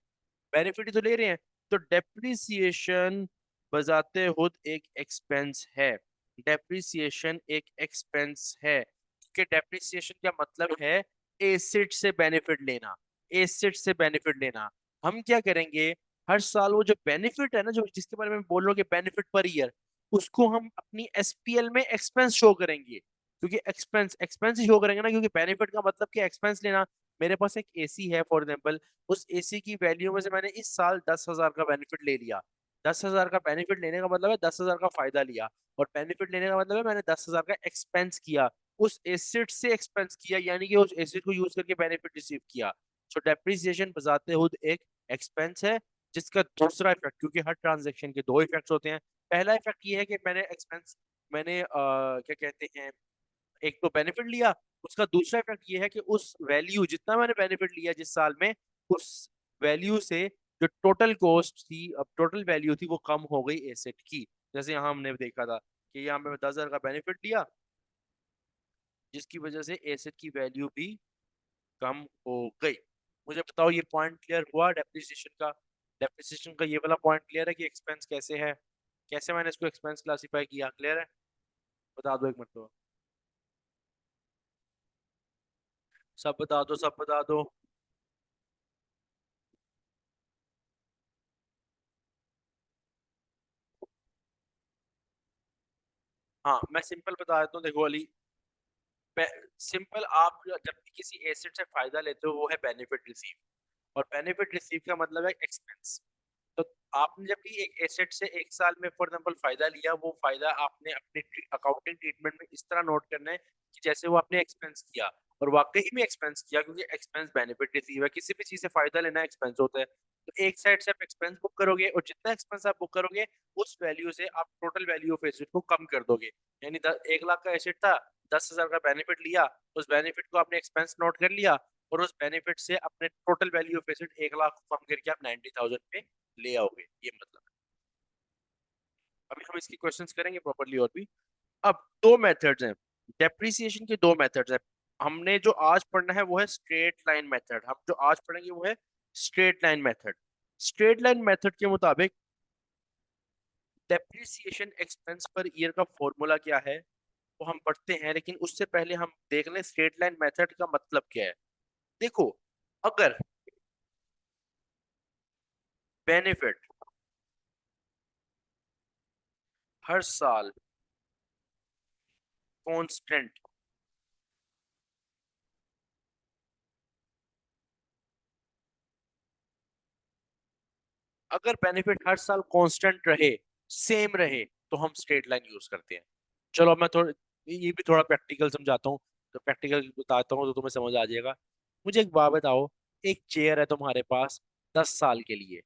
बेनिफिट तो ले रहे हैं। तो डेप्रिसिएशन बजाते खुद एक एक्सपेंस है, डेप्रिसिएशन एक एक्सपेंस है, क्योंकि डेप्रिसिएशन का मतलब है एसेट से बेनिफिट लेना, एसेट से बेनिफिट लेना। हम क्या करेंगे, हर साल वो जो बेनिफिट है ना, जो जिसके बारे में बोल रहे हो कि बेनिफिट पर ईयर, उसको हम अपनी एसपीएल में एक्सपेंस शो करेंगे, क्योंकि एक्सपेंस एक्सपेंस ही शो करेंगे ना, क्योंकि बेनिफिट का मतलब क्या, एक्सपेंस लेना। मेरे पास एक एसी है फॉर एग्जाम्पल, उस एसी की वैल्यू में से मैंने इस साल 10,000 का बेनिफिट ले लिया। 10,000 का बेनिफिट लेने का मतलब है 10,000 का फायदा लिया, और बेनिफिट लेने का मतलब है मैंने 10,000 का एक्सपेंस किया, उस एसेट से एक्सपेंस किया, यानी कि उस एसेट को यूज करके बेनिफिट रिसीव किया। सो डेप्रिसिएशन बजाते खुद एक एक्सपेंस है, जिसका दूसरा इफेक्ट, क्योंकि हर ट्रांजेक्शन के दो इफेक्ट्स होते हैं, पहला इफेक्ट ये है कि मैंने एक्सपेंस, मैंने क्या कहते हैं, एक तो बेनिफिट लिया, उसका दूसरा इफेक्ट ये है कि उस वैल्यू, जितना मैंने बेनिफिट लिया जिस साल में, उस वैल्यू से जो टोटल कॉस्ट थी, अब टोटल वैल्यू थी, वो कम हो गई एसेट की। जैसे यहाँ हमने देखा था कि यहाँ पे 10,000 का बेनिफिट लिया, जिसकी वजह से एसेट की वैल्यू भी कम हो गई। मुझे बताओ ये पॉइंट क्लियर हुआ डेप्रिसिएशन का? डेप्रिसिएशन का ये वाला पॉइंट क्लियर है कि एक्सपेंस कैसे है, कैसे मैंने इसको एक्सपेंस क्लासिफाई किया, क्लियर है? बता दो एक मिनट तो, सब बता दो, सब बता दो। हाँ मैं सिंपल बता देता हूँ, देखो अली, सिंपल, आप जब भी किसी एसेट से फायदा लेते हो वो है बेनिफिट रिसीव, और बेनिफिट रिसीव का मतलब है एक्सपेंस। तो आपने जब भी एक एसेट से एक साल में फॉर एग्जाम्पल फायदा लिया, वो फायदा आपने अपने अकाउंटिंग ट्रीटमेंट में इस तरह नोट करना है कि जैसे वो आपने एक्सपेंस किया, और वाकई में एक्सपेंस किया, क्योंकि एक्सपेंस बेनिफिट रिसीव है, किसी भी चीज से फायदा लेना एक्सपेंस होता है। तो एक साइड से आप एक्सपेंस बुक करोगे, और जितना एक्सपेंस आप बुक करोगे, उस वैल्यू से आप टोटल वैल्यू ऑफ एसेट को कम कर दोगे। यानी 1 लाख का एसेट था, 10,000 का बेनिफिट लिया, उस बेनिफिट को आपने एक्सपेंस नोट कर लिया, और उस बेनिफिट से अपने total value of asset 1 lakh को कम करके आप 90,000 पे ले आओगे, ये मतलब। अभी हम इसकी क्वेश्चंस करेंगे प्रॉपरली और भी। अब दो मेथड्स हैं, डेप्रिसिएशन के दो मेथड्स हैं। हमने जो आज पढ़ना है वो है स्ट्रेट लाइन मेथड, हम जो आज पढ़ेंगे वो है straight line method. Straight line method के मुताबिक डेप्रिसिएशन एक्सपेंस पर ईयर का फॉर्मूला क्या है वो हम पढ़ते हैं, लेकिन उससे पहले हम देख लें स्ट्रेट लाइन मेथड का मतलब क्या है। देखो, अगर बेनिफिट हर साल कांस्टेंट, अगर बेनिफिट हर साल कांस्टेंट रहे, सेम रहे, तो हम स्ट्रेट लाइन यूज करते हैं। चलो अब मैं थोड़ा, ये भी थोड़ा प्रैक्टिकल समझाता हूँ, तो प्रैक्टिकल बताता हूँ तो तुम्हें समझ आ जाएगा। मुझे एक बात बताओ, एक चेयर है तुम्हारे पास 10 साल के लिए,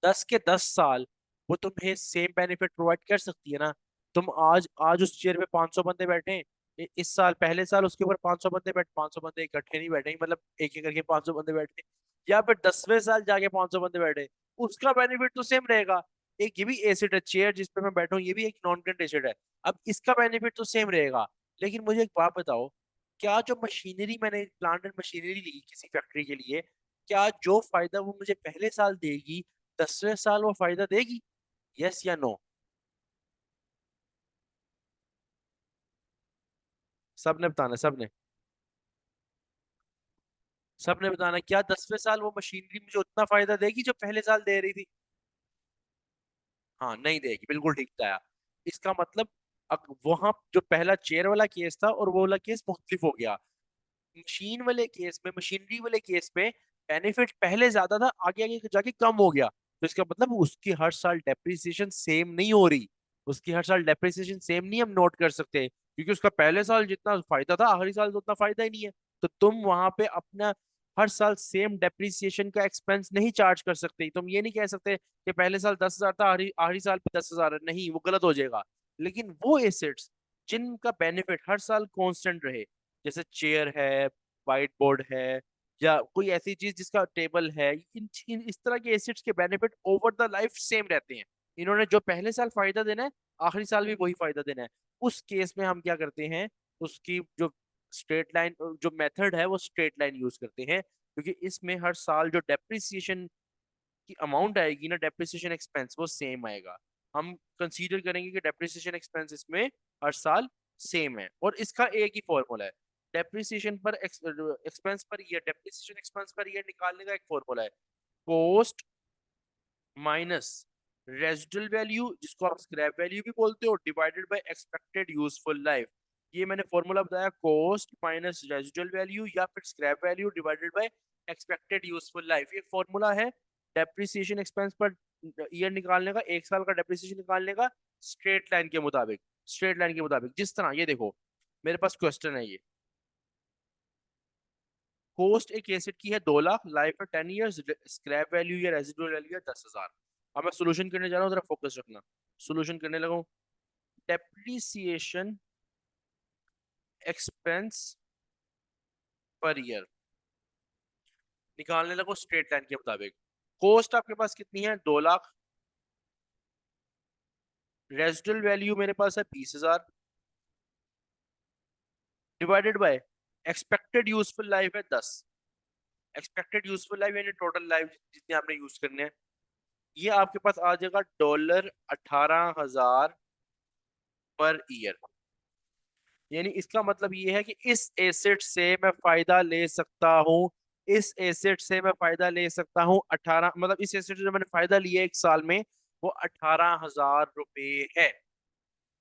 10 के 10 साल वो तुम्हें सेम बेनिफिट प्रोवाइड कर सकती है ना? तुम आज आज उस चेयर पे 500 बंदे बैठे हैं, इस साल पहले साल उसके ऊपर 500 बंदे बैठ, 500 बंदे इकट्ठे नहीं बैठेंगे, मतलब एक एक करके 500 बंदे बैठे, या फिर 10वें साल जाके 500 बंदे बैठे, उसका बेनिफिट तो सेम रहेगा। एक ये भी एसिड है, चेयर जिस पे मैं बैठा हूँ ये भी एक नॉन करंट एसिड है, अब इसका बेनिफिट तो सेम रहेगा। लेकिन मुझे एक बात बताओ, क्या जो मशीनरी मैंने प्लांट एंड मशीनरी ली किसी फैक्ट्री के लिए, क्या जो फायदा वो मुझे पहले साल देगी 10वें साल वो फायदा देगी? यस या नो? सबने बताना, सबने, सबने बताना, क्या 10वें साल वो मशीनरी मुझे उतना फायदा देगी जो पहले साल दे रही थी? हाँ नहीं देगी, बिल्कुल ठीक बताया। इसका मतलब वहां जो पहला चेयर वाला केस था और वो वाला केस मुख्तलिफ हो गया। मशीन वाले केस में, मशीनरी वाले केस में बेनिफिट पहले ज्यादा था, आगे आगे जाके कम हो गया। तो इसका मतलब उसकी हर साल डेप्रिसिएशन सेम नहीं हो रही, उसकी हर साल डेप्रिसिएशन सेम नहीं हम नोट कर सकते, क्योंकि उसका पहले साल जितना फायदा था आखिरी साल तो उतना फायदा ही नहीं है। तो तुम वहां पे अपना हर साल सेम डेप्रिसिएशन का एक्सपेंस नहीं चार्ज कर सकते। तुम ये नहीं कह सकते कि पहले साल 10,000 था, आखिरी आखिरी साल भी 10,000 है, नहीं, वो गलत हो जाएगा। लेकिन वो एसेट्स जिनका बेनिफिट हर साल कांस्टेंट रहे, जैसे चेयर है, व्हाइट बोर्ड है, या कोई ऐसी चीज जिसका टेबल है, इस तरह के एसेट्स के benefit over the life same रहते हैं। इन्होंने जो पहले साल फायदा देना है, आखिरी साल भी वही फायदा देना है। उस केस में हम क्या करते हैं, उसकी जो स्ट्रेट लाइन, जो मेथड है वो स्ट्रेट लाइन यूज करते हैं, क्योंकि इसमें हर साल जो डेप्रिसिएशन की अमाउंट आएगी ना, डेप्रिसिएशन एक्सपेंस, वो सेम आएगा। हम कंसीडर करेंगे कि डेप्रिसिएशन एक्सपेंस इसमें हर साल सेम है, और इसका एक ही फॉर्मूला है। डेप्रिसिएशन पर expense per year, depreciation expense per year निकालने का एक फॉर्मूला है, कॉस्ट माइनस रेजिडुअल वैल्यू, जिसको आप स्क्रैप वैल्यू भी बोलते हो, divided by expected useful life. ये मैंने फॉर्मूला बताया, कॉस्ट माइनस रेजिडुअल वैल्यू या फिर scrap value divided by expected useful life, ये फॉर्मूला है डेप्रिसिएशन एक्सपेंस पर ईयर निकालने का, एक साल का डेप्रिसिएशन निकालने का, स्ट्रेट लाइन के मुताबिक। स्ट्रेट लाइन के मुताबिक जिस तरह ये देखो, मेरे पास क्वेश्चन है, ये कॉस्ट एक एसेट की है 2 लाख, लाइफ है 10 ईयर्स, स्क्रैप वैल्यू या रेजिडुअल वैल्यू है 10,000। अब मैं सोल्यूशन करने जा रहा हूँ, जरा फोकस रखना। सोल्यूशन करने लगा हूँ। डेप्रिसिएशन एक्सपेंस पर ईयर निकालने लगो स्ट्रेट लाइन के मुताबिक। कॉस्ट आपके पास कितनी है, 2 लाख, रेजिडुअल वैल्यू मेरे पास है 20,000, divided by expected useful life है 10। एक्सपेक्टेड यूजफुल लाइफ यानी टोटल लाइफ जितने आपने यूज करने हैं, ये आपके पास आ जाएगा $18,000 पर ईयर। यानी इसका मतलब ये है कि इस एसेट से मैं फायदा ले सकता हूँ, इस एसेट से मैं फायदा ले सकता हूँ 18, मतलब इस एसेट से जो मैंने फायदा लिया एक साल में, वो $18,000 है।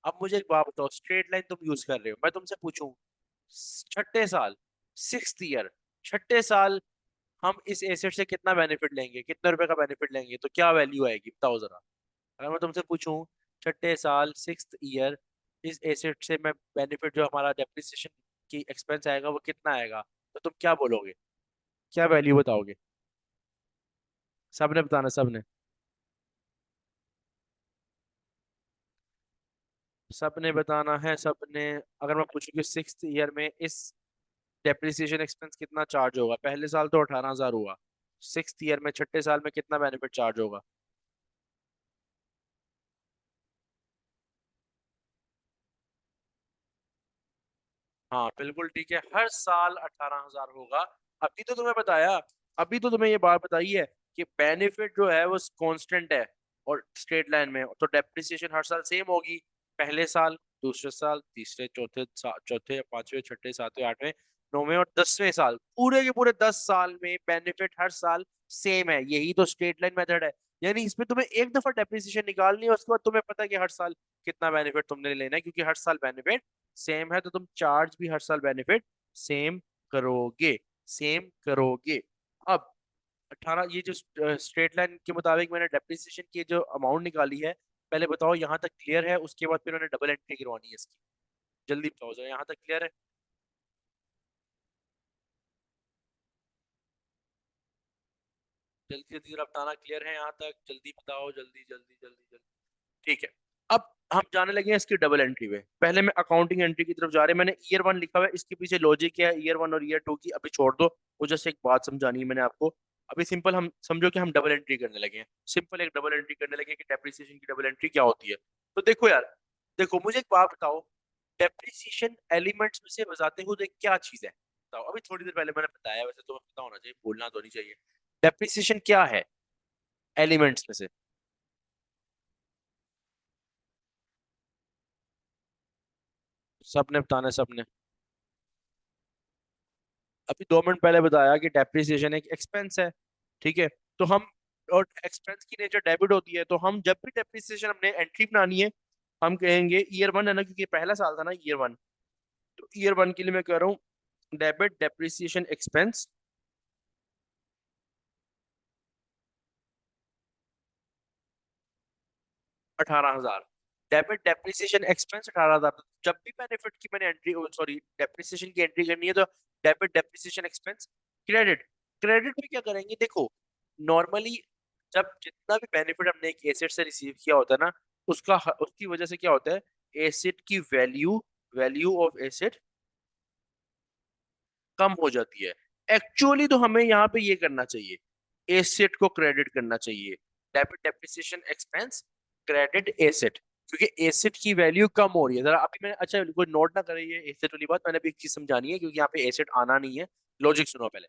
अब मुझे एक बात बताओ, स्ट्रेट लाइन तुम यूज कर रहे हो, मैं तुमसे पूछूं, छठे साल, 6th ईयर, छठे साल हम इस एसेट से कितना बेनिफिट लेंगे, कितने रुपए का बेनिफिट लेंगे, तो क्या वैल्यू आएगी बताओ जरा। अगर मैं तुमसे पूछूं, छठे साल, 6th ईयर, इस एसेट से मैं बेनिफिट जो हमारा डेप्रिसिएशन की एक्सपेंस आएगा वो कितना आएगा, तो तुम क्या बोलोगे, क्या वैल्यू बताओगे। सबने बताना, सबने, सबने बताना है, सबने। अगर मैं पूछूं कि 6th ईयर में इस डेप्रिसिएशन एक्सपेंस कितना चार्ज होगा, पहले साल तो 18,000 हुआ, 6th ईयर में, छठे साल में कितना बेनिफिट चार्ज होगा। हाँ बिल्कुल ठीक है, हर साल 18,000 होगा। अभी तो तुम्हें बताया, अभी तो तुम्हें ये बात बताई है कि बेनिफिट जो है वो कांस्टेंट है, और स्ट्रेट लाइन में तो डेप्रिसिएशन हर साल सेम होगी। पहले साल, दूसरे साल, तीसरे, चौथे, पांचवे, छठे, सातवें, आठवें, नौवें और 10वें साल, पूरे के पूरे 10 साल में बेनिफिट हर साल सेम है। यही तो स्ट्रेट लाइन मेथड है। यानी इसमें तुम्हें एक दफा डेप्रिसिएशन निकालनी है, उसके बाद तुम्हें पता है कि हर साल कितना बेनिफिट तुमने लेना है, क्योंकि हर साल बेनिफिट सेम है, तो तुम चार्ज भी हर साल बेनिफिट सेम करोगे, सेम करोगे। अब 18, ये जो स्ट्रेट लाइन के मुताबिक मैंने डेप्रिसिएशन की जो अमाउंट निकाली है, पहले बताओ यहाँ तक क्लियर है, उसके बाद फिर मैंने डबल एंट्री करवानी है इसकी। जल्दी बताओ जरा, यहाँ तक क्लियर है। जल्दी जल्दी जरा बताना, क्लियर है यहाँ तक, जल्दी बताओ, जल्दी जल्दी जल्दी जल्दी। ठीक है। अब हम जाने लगे हैं इसकी डबल एंट्री में। पहले मैं अकाउंटिंग एंट्री की तरफ जा रहे हैं, मैंने ईयर 1 लिखा हुआ है, इसके पीछे लॉजिक क्या है, ईयर 1 और ईयर 2 की अभी छोड़ दो, वो जैसे एक बात समझानी है मैंने आपको। अभी सिंपल हम समझो कि हम डबल एंट्री करने लगे हैं, सिंपल एक डबल एंट्री करने लगे कि डेप्रिसिएशन की डबल एंट्री क्या होती है। तो देखो यार, देखो मुझे एक बात बताओ, डेप्रिसिएशन एलिमेंट्स में से बताते हुए क्या चीज है, बताओ। अभी थोड़ी देर पहले मैंने बताया, वैसे तुम्हें पता होना चाहिए, बोलना तो नहीं चाहिए। डेप्रिसिएशन क्या है एलिमेंट्स में से। सबने बताना है, सबने। अभी 2 मिनट पहले बताया कि डेप्रिसिएशन एक एक्सपेंस है, ठीक है। तो हम, और एक्सपेंस की नेचर डेबिट होती है, तो हम जब भी डेप्रिसिएशन हमने एंट्री बनानी है, हम कहेंगे ईयर 1 है ना, क्योंकि पहला साल था ना ईयर 1, तो ईयर 1 के लिए मैं कह रहा हूँ debit depreciation expense 18,000। Debit depreciation expense 18,000। जब भी बेनिफिट की मैंने एंट्री, सॉरी डेप्रिसिएशन की एंट्री करनी है तो debit depreciation expense credit. Credit में क्या करेंगे, देखो नॉर्मली जब जितना भी बेनिफिट हमने एक एसेट से रिसीव किया होता है ना, उसकी वजह से क्या होता है, एसेट की वैल्यू, वैल्यू ऑफ एसेट कम हो जाती है। एक्चुअली तो हमें यहाँ पे ये करना चाहिए, एसेट को क्रेडिट करना चाहिए, debit depreciation expense credit asset, क्योंकि एसेट की वैल्यू कम हो रही है। जरा अभी मैंने, अच्छा कोई नोट ना करे ये एसेट वाली बात, मैंने अभी एक चीज समझानी है, क्योंकि यहाँ पे एसेट आना नहीं है। लॉजिक सुनो पहले।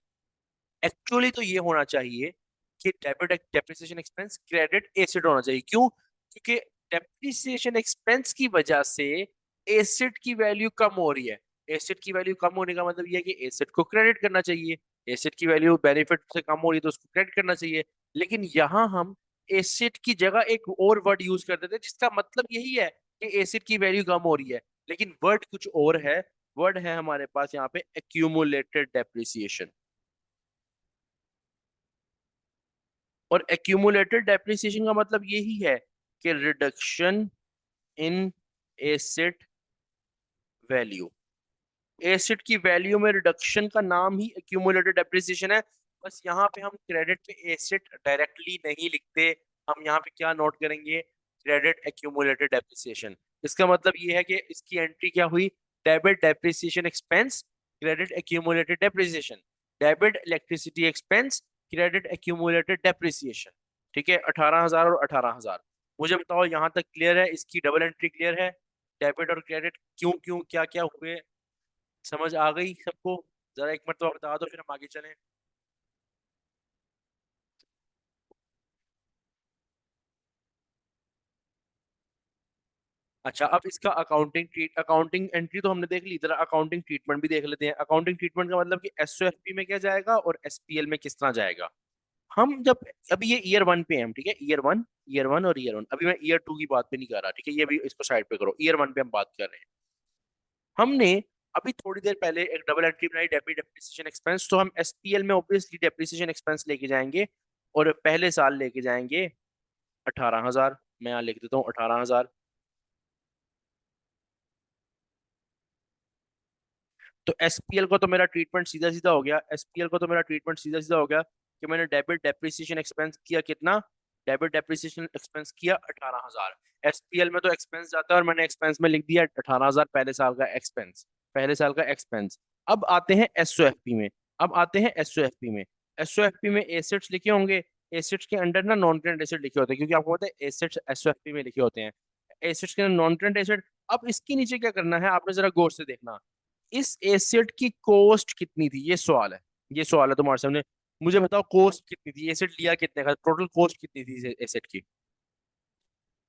एक्चुअली तो ये होना चाहिए कि debit depreciation expense credit asset होना चाहिए। क्यों? क्योंकि डेप्रिसिएशन एक्सपेंस की वजह से एसेट की वैल्यू कम हो रही है। एसेट की वैल्यू कम होने का मतलब ये है कि एसेट को क्रेडिट करना चाहिए। एसेट की वैल्यू बेनिफिट से कम हो रही है तो उसको क्रेडिट करना चाहिए। लेकिन यहाँ हम एसेट की जगह एक और वर्ड यूज कर देते हैं जिसका मतलब यही है कि एसेट की वैल्यू कम हो रही है, लेकिन वर्ड कुछ और है। वर्ड है हमारे पास यहाँ पे एक्यूमुलेटेड डेप्रिसिएशन। और एक्यूमुलेटेड डेप्रिसिएशन का मतलब यही है कि reduction in asset value. Asset की वैल्यू में रिडक्शन का नाम ही एक्यूमुलेटेड डेप्रिसिएशन है। बस यहाँ पे हम क्रेडिट पे एसेट डायरेक्टली नहीं लिखते, हम यहाँ पे क्या नोट करेंगे, क्रेडिट एक्यूमुलेटेड डेप्रिसिएशन। इसका मतलब ये है कि इसकी एंट्री क्या हुई, debit depreciation expense credit accumulated depreciation, debit electricity expense credit accumulated depreciation. ठीक है, 18,000 और 18,000। मुझे बताओ यहाँ तक क्लियर है, इसकी डबल एंट्री क्लियर है, डेबिट और क्रेडिट क्यों क्यों क्या क्या हुए, समझ आ गई सबको? जरा एक मरतबा बता दो फिर हम आगे चलें। अच्छा, अब इसका अकाउंटिंग एंट्री तो हमने देख ली, जरा अकाउंटिंग ट्रीटमेंट भी देख लेते हैं। अकाउंटिंग ट्रीटमेंट का मतलब कि एसओएफपी में क्या जाएगा और एसपीएल में किस तरह जाएगा। हम जब, अभी ये ईयर वन पे हैं हम, ठीक है, ईयर वन, ईयर वन और ईयर वन, अभी मैं ईयर टू की बात पे नहीं कर रहा, ठीक है, ये भी इसको साइड पे करो, ईयर वन पे हम बात कर रहे हैं। हमने अभी थोड़ी देर पहले एक डबल एंट्री बनाई, डेबिट डेप्रिसिएशन एक्सपेंस, तो हम एसपीएल में ऑब्वियसली डेप्रिसिएशन एक्सपेंस लेके जाएंगे और पहले साल लेके जाएंगे 18,000। मैं यहाँ लिख देता हूँ 18,000। तो एसपीएल को तो मेरा ट्रीटमेंट सीधा सीधा हो गया, एसपीएल को तो मेरा ट्रीटमेंट सीधा सीधा हो गया कि मैंने डेबिट डेप्रिसिएशन एक्सपेंस किया कितना, डेबिट डेप्रिसिएशन एक्सपेंस किया 18,000। एसपीएल में तो एक्सपेंस जाता है और मैंने एक्सपेंस में लिख दिया 18,000 पहले साल का एक्सपेंस, पहले साल का एक्सपेंस। अब आते हैं एसओएफपी में, अब आते हैं एसओएफपी में। एसओएफपी में एसेट्स लिखे होंगे, एसेट्स के अंडर ना नॉन करेंट एसेट लिखे होते हैं, क्योंकि आपको पता है एसेट्स एसओएफपी में लिखे होते हैं, एसेट्स के नॉन करेंट एसेट। अब इसके नीचे क्या करना है, आपने जरा गौर से देखना, इस एसेट की कॉस्ट कितनी थी, ये सवाल है, ये सवाल है तुम्हारे सामने। मुझे बताओ कॉस्ट कितनी थी, एसेट लिया कितने का, टोटल कॉस्ट कितनी थी इस एसेट की,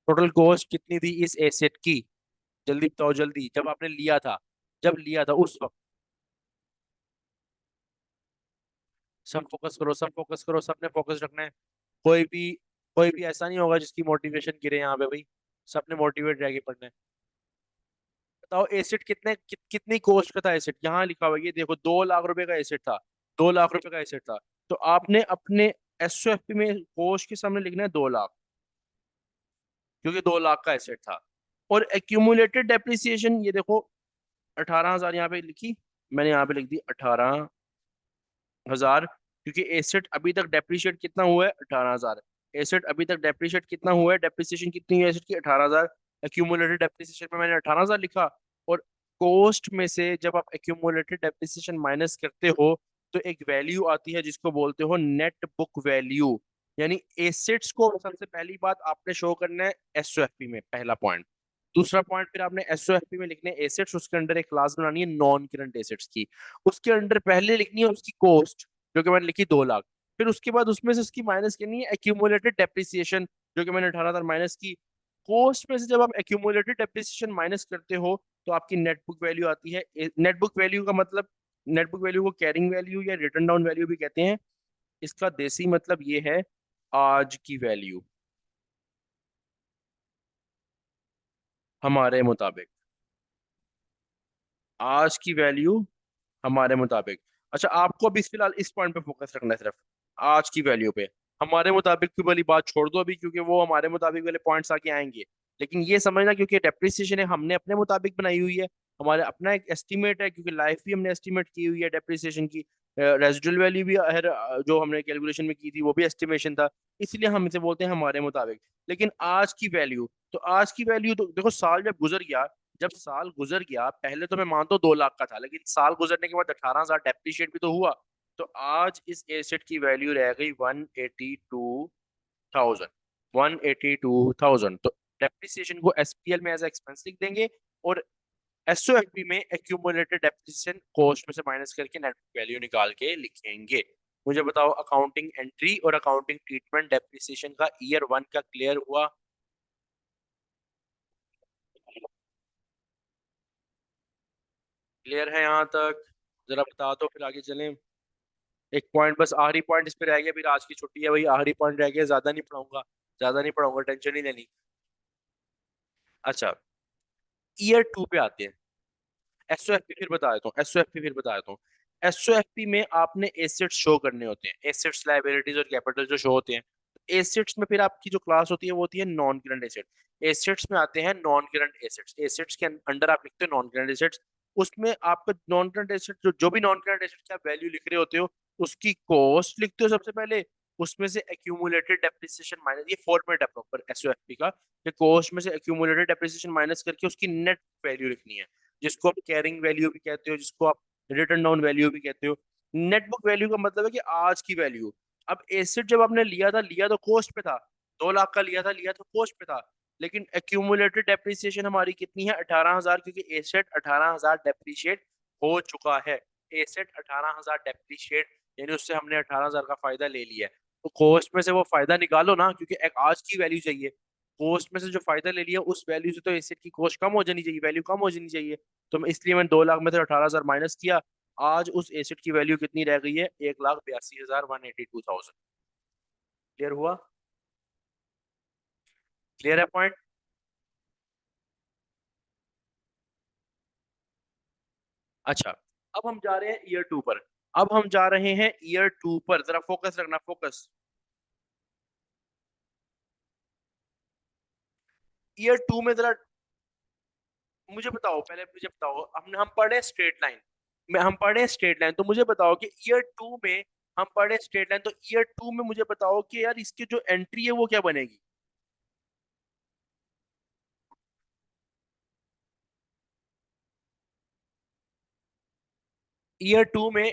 टोटल कॉस्ट कितनी थी इस एसेट की, जल्दी बताओ जल्दी, जब आपने लिया था, जब लिया था उस वक्त। सब फोकस करो, सब फोकस करो, सबने फोकस रखना है। कोई भी, कोई भी ऐसा नहीं होगा जिसकी मोटिवेशन गिरे यहाँ पे भाई, सबने मोटिवेट रह के पढ़ना है। बताओ एसेट कितनी कॉस्ट का था एसेट, यहाँ लिखा हुआ है, ये देखो 2 लाख रुपए का एसेट था, 2 लाख रुपए का एसेट था। तो आपने अपने एसओएफपी में कॉस्ट के सामने लिखना है 2 लाख, क्योंकि 2 लाख का एसेट था। और एक्यूमुलेटेड डेप्रिसिएशन ये देखो 18,000 यहाँ पे लिखी, मैंने यहाँ पे लिख दी 18,000, क्योंकि एसेट अभी तक डेप्रिशिएट कितना हुआ है, 18,000। एसेट अभी तक डेप्रिशिएट कितना हुआ है, डेप्रिसिएशन कितनी हुई है एसेट की, 18,000। एक्यूमुलेटेड डेप्रिसिएशन में मैंने 18,000 लिखा। और कॉस्ट में से जब आप एक्यूमुलेटेड डेप्रिसिएशन माइनस करते हो तो एक वैल्यू आती है जिसको बोलते हो नेट बुक वैल्यू। यानी एसेट्स को सबसे पहली बात आपने शो करना है एसओएफपी में, पहला पॉइंट। दूसरा पॉइंट फिर आपने एसओएफपी में लिखने एसेट्स, उसके अंदर एक क्लास बनानी है नॉन करंट एसेट्स की, उसके अंडर पहले लिखनी है उसकी कॉस्ट, जो कि मैंने लिखी 2 लाख। फिर उसके बाद उसमें से उसकी माइनस करनी है एक्यूमुलेटेड डेप्रिसिएशन, जो कि मैंने 18,000 माइनस की। कॉस्ट में से जब आप एक्यूमुलेटेड डेप्रिसिएशन माइनस करते हो तो आपकी नेट बुक वैल्यू आती है। नेट बुक वैल्यू का मतलब, नेट बुक वैल्यू को कैरिंग वैल्यू या रिटर्न डाउन वैल्यू भी कहते हैं। इसका देसी मतलब ये है आज की वैल्यू, हमारे मुताबिक, आज की वैल्यू हमारे मुताबिक। अच्छा, आपको अभी फिलहाल इस पॉइंट पे फोकस रखना है सिर्फ, आज की वैल्यू पे। हमारे मुताबिक की वाली बात छोड़ दो अभी, क्योंकि वो हमारे मुताबिक वाले पॉइंट्स आके आएंगे। लेकिन ये समझना, क्योंकि डेप्रिसिएशन है हमने अपने मुताबिक बनाई हुई है, हमारा अपना एक एस्टिमेट है, क्योंकि लाइफ भी हमने एस्टिमेट की हुई है डेप्रिसिएशन की, रेजिडुअल वैल्यू भी हर जो हमने कैलकुलेशन में की थी वो भी एस्टिमेशन था, इसलिए हम इसे बोलते हैं हमारे मुताबिक। लेकिन आज की वैल्यू, तो आज की वैल्यू तो देखो, साल जब गुजर गया, जब साल गुजर गया, पहले तो मैं मानता हूँ 2 लाख का था, लेकिन साल गुजरने के बाद 18,000 डेप्रिशिएट भी तो हुआ। तो आज इस एसेट की वैल्यू रह गई 182,000, 182,000। तो डेप्रिसिएशन को एसपीएल में एज एक्सपेंस लिख देंगे, और एसओएफपी में एक्यूमुलेटेड डेप्रिसिएशन कॉस्ट में से माइनस करके नेट वैल्यू निकाल के लिखेंगे। मुझे बताओ, अकाउंटिंग एंट्री और अकाउंटिंग ट्रीटमेंट डेप्रिसिएशन का ईयर 1 का क्लियर हुआ? क्लियर है यहाँ तक? जरा बता दो, फिर आगे चलें। एक पॉइंट बस, आखिरी पॉइंट इस पे रह गया, फिर आज की छुट्टी है भाई, आखिरी पॉइंट रह गया, ज्यादा नहीं पढ़ाऊंगा, ज्यादा नहीं पढ़ाऊंगा, टेंशन नहीं लेनी। अच्छा, ईयर 2 पे आते हैं। एसओएफपी फिर बता देता हूँ, एसओएफपी फिर बता देता हूँ। एसओएफपी में आपने एसेट्स शो करने होते हैं, एसेट्स, लायबिलिटीज और कैपिटल जो शो होते हैं। एसेट्स में फिर आपकी जो क्लास होती है वो होती है नॉन करंट एसेट। एसेट्स में आते हैं नॉन करंट एसेट्स, एसेट्स के अंडर आप लिखते हो नॉन करंट एसेट्स। उसमें आपका नॉन करंट एसेट, जो भी नॉन करंट एसेट का वैल्यू लिख रहे होते हो, उसकी कॉस्ट लिखते हो सबसे पहले। उसमें से एक्यूमुलेटेड डेप्रिसिएशन माइनस, ये फॉर्मेट है प्रॉपर एसओएफपी का, कि कॉस्ट में से एक्यूमुलेटेड डेप्रिसिएशन माइनस करके उसकी नेट वैल्यू लिखनी है, जिसको आप कैरिंग वैल्यू भी कहते हो, जिसको आप रिटर्न डाउन वैल्यू भी कहते हो। नेट बुक वैल्यू का मतलब है कि आज की वैल्यू। अब एसेट जब आपने लिया था, लिया तो कॉस्ट पे था, 2 लाख का लिया था, लिया तो कॉस्ट पे था। लेकिन एक्यूमुलेटेड डेप्रिसिएशन हमारी कितनी है? 18,000, क्योंकि एसेट 18,000 डेप्रिशिएट हो चुका है। एसेट 18,000 डेप्रिशिएट, यानी उससे हमने 18,000 का फायदा ले लिया है। तो कॉस्ट में से वो फायदा निकालो ना, क्योंकि एक आज की वैल्यू चाहिए। कॉस्ट में से जो फायदा ले लिया, उस वैल्यू से तो एसेट की कॉस्ट कम हो जानी चाहिए, वैल्यू कम हो जानी चाहिए। तो इसलिए मैंने 2 लाख में से 18,000 माइनस किया। आज उस एसेट की वैल्यू कितनी रह गई है? 1,82,182,000। क्लियर हुआ? क्लियर है पॉइंट? अच्छा, अब हम जा रहे हैं ईयर 2 पर। अब हम जा रहे हैं ईयर 2 पर, जरा फोकस रखना, फोकस। ईयर 2 में जरा मुझे बताओ, पहले मुझे बताओ, हम पढ़े स्ट्रेट लाइन में, हम पढ़े स्ट्रेट लाइन, तो मुझे बताओ कि ईयर 2 में हम पढ़े स्ट्रेट लाइन, तो ईयर 2 में मुझे बताओ कि यार इसकी जो एंट्री है वो क्या बनेगी? ईयर 2 में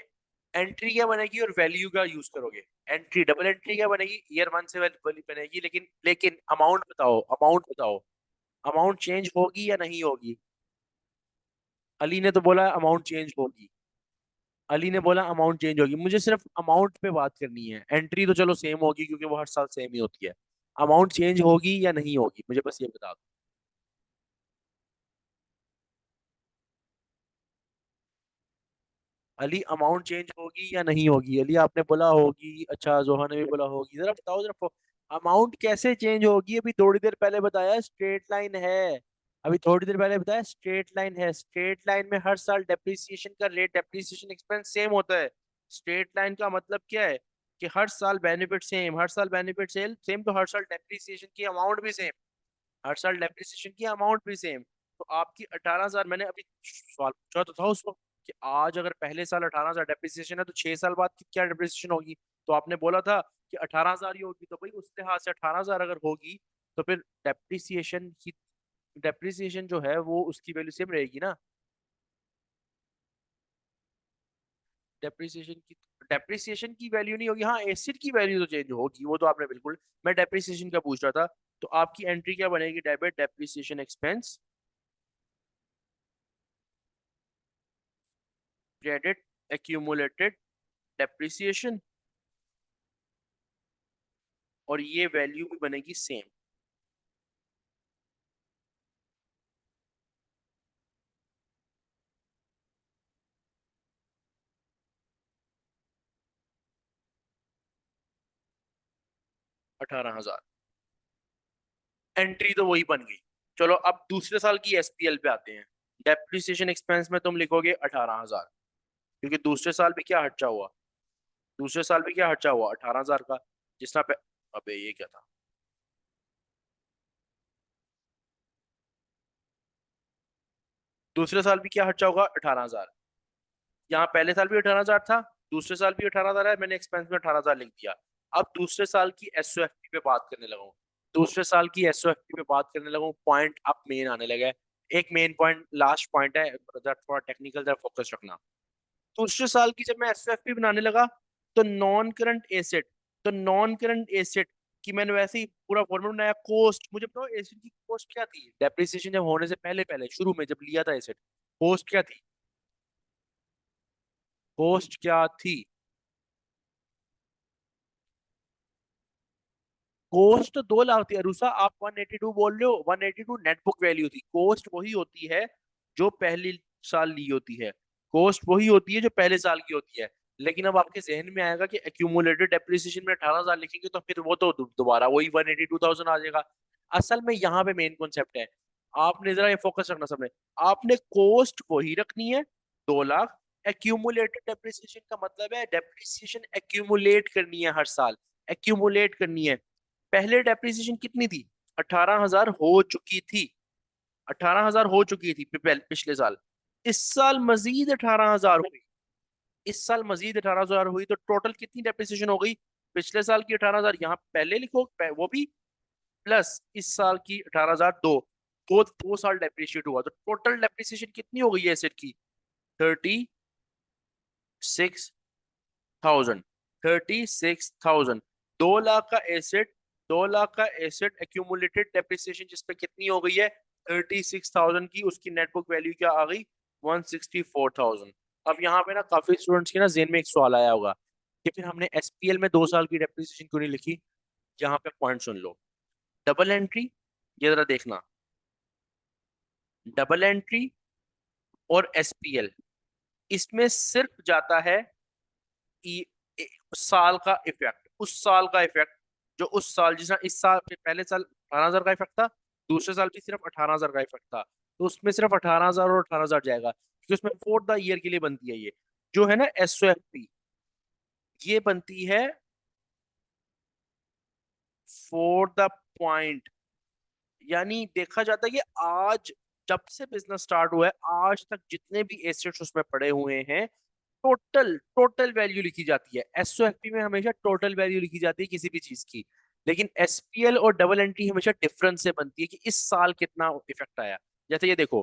एंट्री क्या बनेगी और वैल्यू का यूज करोगे? एंट्री, डबल एंट्री क्या बनेगी? ईयर 1 से वैल्यू बनेगी, लेकिन लेकिन अमाउंट बताओ, अमाउंट बताओ, अमाउंट चेंज होगी या नहीं होगी? अली ने तो बोला अमाउंट चेंज होगी, अली ने बोला अमाउंट चेंज होगी। मुझे सिर्फ अमाउंट पे बात करनी है, एंट्री तो चलो सेम होगी क्योंकि वो हर साल सेम ही होती है। अमाउंट चेंज होगी या नहीं होगी, मुझे बस ये बता दो। अली, अमाउंट चेंज होगी या नहीं होगी? अली आपने बोला होगी, अच्छा जोहा ने भी बोला होगी, जरा बताओ जरा, अमाउंट कैसे चेंज होगी? अभी थोड़ी देर पहले बताया स्ट्रेट लाइन है, अभी थोड़ी देर पहले बताया स्ट्रेट लाइन है। स्ट्रेट लाइन में हर साल डेप्रिसिएशन का रेट, डेप्रिसिएशन एक्सपेंस सेम होता है। स्ट्रेट लाइन का मतलब क्या है? कि हर साल बेनिफिट सेम, हर साल बेनिफिट सेल सेम, तो हर साल डेप्रिसिएशन की अमाउंट भी सेम, हर साल डेप्रिसिएशन की अमाउंट भी सेम। तो आपकी 18,000, मैंने अभी सवाल पूछा तो था उस वक्त कि आज अगर पहले साल 18,000 डेप्रिसिएशन है तो 6 साल बाद की क्या डेप्रिसिएशन होगी? तो आपने बोला था कि 18,000 ही होगी, तो भाई उस लिहाज से 18,000 अगर होगी, तो फिर डेप्रिसिएशन जो है वो उसकी वैल्यू सेम रहेगी ना? डेप्रिसिएशन की डेप्रिसिएशन की वैल्यू नहीं होगी, हाँ एसिड की वैल्यू तो चेंज होगी, वो तो आपने बिल्कुल। मैं डेप्रिसिएशन का पूछ रहा था। तो आपकी एंट्री क्या बनेगी? Debit depreciation expense, credit accumulated depreciation, और ये वैल्यू भी बनेगी सेम। 18,000, एंट्री तो वही बन गई। चलो अब दूसरे साल की एसपीएल पे आते हैं। डेप्रिसिएशन एक्सपेंस में तुम लिखोगे 18,000, क्योंकि दूसरे साल भी क्या खर्चा हुआ? दूसरे साल भी क्या खर्चा हुआ? 18,000 का। जिसना अबे ये क्या था? दूसरे साल भी क्या खर्चा होगा? 18,000। यहाँ पहले साल भी 18,000 था, दूसरे साल भी 18,000 है, मैंने एक्सपेंस में 18,000 लिख दिया। अब दूसरे साल की एसओएफपी पे बात करने लगा हूँ। दूसरे साल की एसओएफपी पे बात करने लगा हूँ, पॉइंट अब मेन आने लगा है। एक मेन पॉइंट, लास्ट पॉइंट है, थोड़ा टेक्निकल, जरा फोकस रखना। दूसरे साल की जब मैं एसओएफपी बनाने लगा, तो नॉन करंट एसेट, तो नॉन करंट एसेट की मैंने वैसे ही पूरा फॉर्मूला बनाया। कॉस्ट, मुझे बताओ एसेट की कॉस्ट क्या थी डेप्रिसिएशन जब होने से पहले, पहले शुरू में जब लिया था एसेट, कॉस्ट क्या थी? कॉस्ट क्या थी? कॉस्ट तो 2 लाख थी अरुषा, आप 182 बोल रहे हो। 182 नेट बुक वैल्यू थी। कॉस्ट वही होती है जो पहली साल ली होती है। कॉस्ट वही होती है जो पहले साल की होती है। लेकिन अब आपके जहन में आएगा कि एक्यूमुलेटेड डेप्रिसिएशन में 18,000 लिखेंगे तो फिर वो तो दोबारा वही 182,000 आ जाएगा। असल में यहाँ पे मेन कॉन्सेप्ट है, आपने जरा ये फोकस रखना सबने। आपने कॉस्ट वही रखनी है, 2 लाख। एक्यूमुलेटेड डेप्रिसिएशन का मतलब है डेप्रिसिएशन एक्यूमुलेट करनी है हर साल, एक्यूमुलेट करनी है। पहले डेप्रिसिएशन कितनी थी? 18,000 हो चुकी थी। 18,000 हो चुकी थी पिछले साल। इस साल मजीद 18,000 हुई। इस साल मजीद 18,000 हुई तो टोटल कितनी डेप्रिसिएशन हो गई? पिछले साल की 18,000 यहाँ पहले लिखो, वो भी प्लस इस साल की 18,000, दो साल डेप्रिशिएट हुआ तो टोटल डेप्रिसिएशन कितनी हो गई है एसेट की? 36,000। 36,000। 2 लाख का एसेट, 2 लाख का एसेट एक्यूमुलेटेड डेप्रिसिएशन जिसपे कितनी हो गई है? 36,000 की, उसकी नेट बुक वैल्यू क्या आ गई? 164,000। अब यहाँ पे ना काफी स्टूडेंट्स के ना जेहन में एक सवाल आया होगा कि फिर हमने एसपीएल में 2 साल की डेप्रिसिएशन क्यों नहीं लिखी? यहाँ पे पॉइंट सुन लो। डबल एंट्री, ये जरा देखना, डबल एंट्री और एसपीएल, इसमें सिर्फ जाता है साल का इफेक्ट, उस साल का इफेक्ट जो उस साल, जिस इस साल पहले साल 18,000 का इफेक्ट था, दूसरे साल भी सिर्फ 18,000 का इफेक्ट था, तो उसमें सिर्फ 18,000 और 18,000 जाएगा क्योंकि उसमें फोर द ईयर के लिए बनती है ये जो है ना एसओएफपी, ये बनती है फॉर द पॉइंट। यानी देखा जाता है कि आज जब से बिजनेस स्टार्ट हुआ है आज तक जितने भी एसेट्स उसमें पड़े हुए हैं, टोटल टोटल वैल्यू लिखी जाती है। एसओएफपी में हमेशा टोटल वैल्यू लिखी जाती है किसी भी चीज की। लेकिन एसपीएल और डबल एंट्री हमेशा डिफरेंस से बनती है कि इस साल कितना इफेक्ट आया। जैसे ये देखो,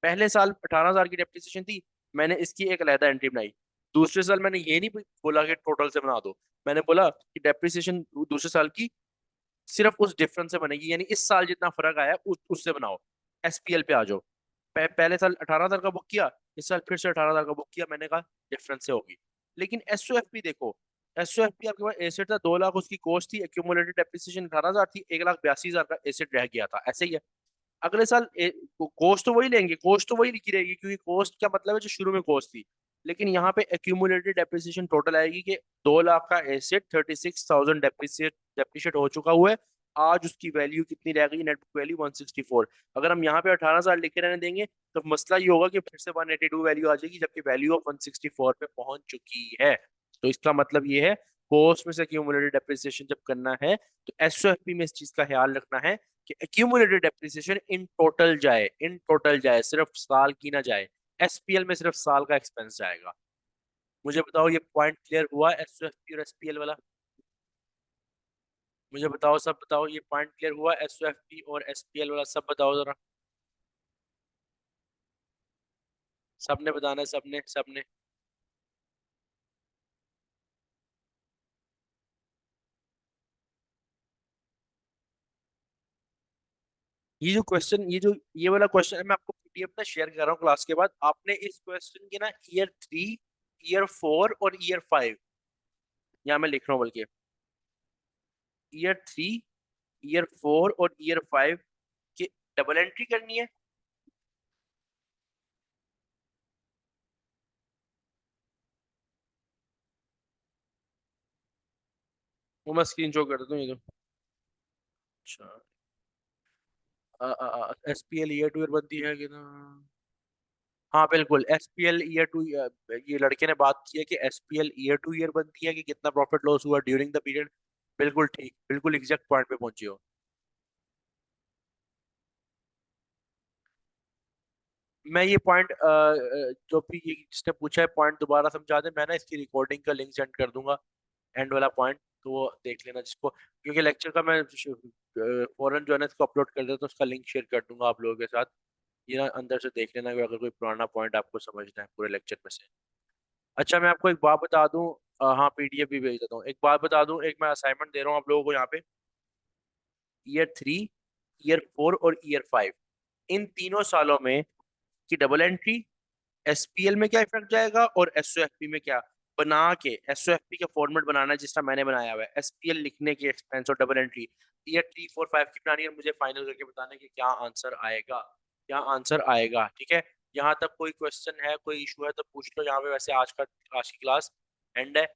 पहले साल 18,000 की डेप्रिसिएशन थी, मैंने इसकी एक अलहदा एंट्री बनाई। दूसरे साल मैंने ये नहीं बोला कि टोटल से बना दो, मैंने बोला कि डेप्रिसिएशन दूसरे साल की सिर्फ उस डिफरेंस से बनेगी, यानी इस साल जितना फर्क आया उससे बनाओ। एसपीएल पे आ जाओ, पहले साल 18,000 का बुक किया, इस साल फिर से 18,000 का बुक किया, मैंने कहा डिफरेंस से होगी। लेकिन एसओएफपी देखो, एसओएफपी आपके पास एसेट था 2 लाख, उसकी कॉस्ट थी एक्यूमुलेटेड डेप्रिसिएशन 18,000 थी, 1,82,000 का एसेट रह गया था, ऐसे ही है। अगले साल कॉस्ट तो वही लेंगे, कॉस्ट तो वही लिखी रहेगी क्योंकि कॉस्ट क्या मतलब है जो शुरू में कॉस्ट थी। लेकिन यहाँ पे एक्यूमुलेटेड डेप्रिसिएशन टोटल आएगी कि 2 लाख का एसेट 36,000 डेप्रिशिएट हो चुका हुआ है। आज उसकी वैल्यू कितनी रह गई? Net book value 164। अगर हम यहाँ पे 18,000 लिखे रहने देंगे तो मसला ये होगा कि फिर से 182 वैल्यू आ जाएगी जबकि वैल्यू ऑफ 164 पे पहुंच चुकी है। तो इसका मतलब ये है, कॉस्ट में से एक्यूमुलेटेड डेप्रिसिएशन जब करना है तो एसओएफपी में इस चीज का ख्याल रखना है कि एक्यूमुलेटेड डेप्रिसिएशन इन टोटल जाए, इन टोटल जाए, सिर्फ साल की ना जाए। एसपीएल में सिर्फ साल का एक्सपेंस जाएगा। मुझे बताओ ये पॉइंट क्लियर हुआ एसओएफपी और एसपीएल वाला? मुझे बताओ, सब बताओ, ये पॉइंट क्लियर हुआ एसओएफपी और एसपीएल वाला? सब बताओ जरा, सबने बताना है, सबने सबने। ये वाला क्वेश्चन है, मैं आपको पीडीएफ में शेयर कर रहा हूँ क्लास के बाद। आपने इस क्वेश्चन के ना ईयर 3, ईयर 4 और ईयर 5, यहाँ मैं लिख रहा हूँ बल्कि, ईयर 3, ईयर 4 और ईयर 5 की डबल एंट्री करनी है। वो मैं स्क्रीन शॉट कर देता हूँ ये तो। अच्छा, एसपीएल ईयर 2 ईयर बनती है कि ना? हाँ बिल्कुल, एसपीएल ईयर 2, ये लड़के ने बात की है कि एसपीएल ईयर 2 ईयर बनती है कि कितना प्रॉफिट लॉस हुआ ड्यूरिंग द पीरियड। बिल्कुल ठीक, बिल्कुल एग्जैक्ट पॉइंट पे पहुंची हो। मैं ये पॉइंट जो भी जिसने पूछा है पॉइंट दोबारा समझा दे, मैं ना इसकी रिकॉर्डिंग का लिंक सेंड कर दूंगा, एंड वाला पॉइंट, तो वो देख लेना जिसको, क्योंकि लेक्चर का मैं फौरन जो है ना इसको अपलोड कर देता तो उसका लिंक शेयर कर दूंगा आप लोगों के साथ। ये ना अंदर से देख लेना कि अगर कोई पुराना पॉइंट आपको समझना है पूरे लेक्चर में से। अच्छा मैं आपको एक बात बता दूं, हाँ पीडीएफ भी भेज देता हूँ, एक बात बता दूं, एक मैं असाइनमेंट दे रहा हूँ आप लोगों को यहाँ पे। ईयर 3, ईयर 4 और ईयर 5, इन तीनों सालों में की डबल एंट्री, एसपीएल में क्या इफेक्ट जाएगा और एसओएफपी में क्या, बना के एसओएफपी का फॉर्मेट बनाना है जिस तरह मैंने बनाया हुआ है, एसपीएल लिखने की एक्सपेंस और डबल एंट्री ईयर 3, 4, 5 की बनानी है, और मुझे फाइनल करके बताना है कि क्या आंसर आएगा, क्या आंसर आएगा, ठीक है। यहाँ तक कोई क्वेश्चन है, कोई इशू है तो पूछ लो यहाँ पे, वैसे आज की क्लास एंड है।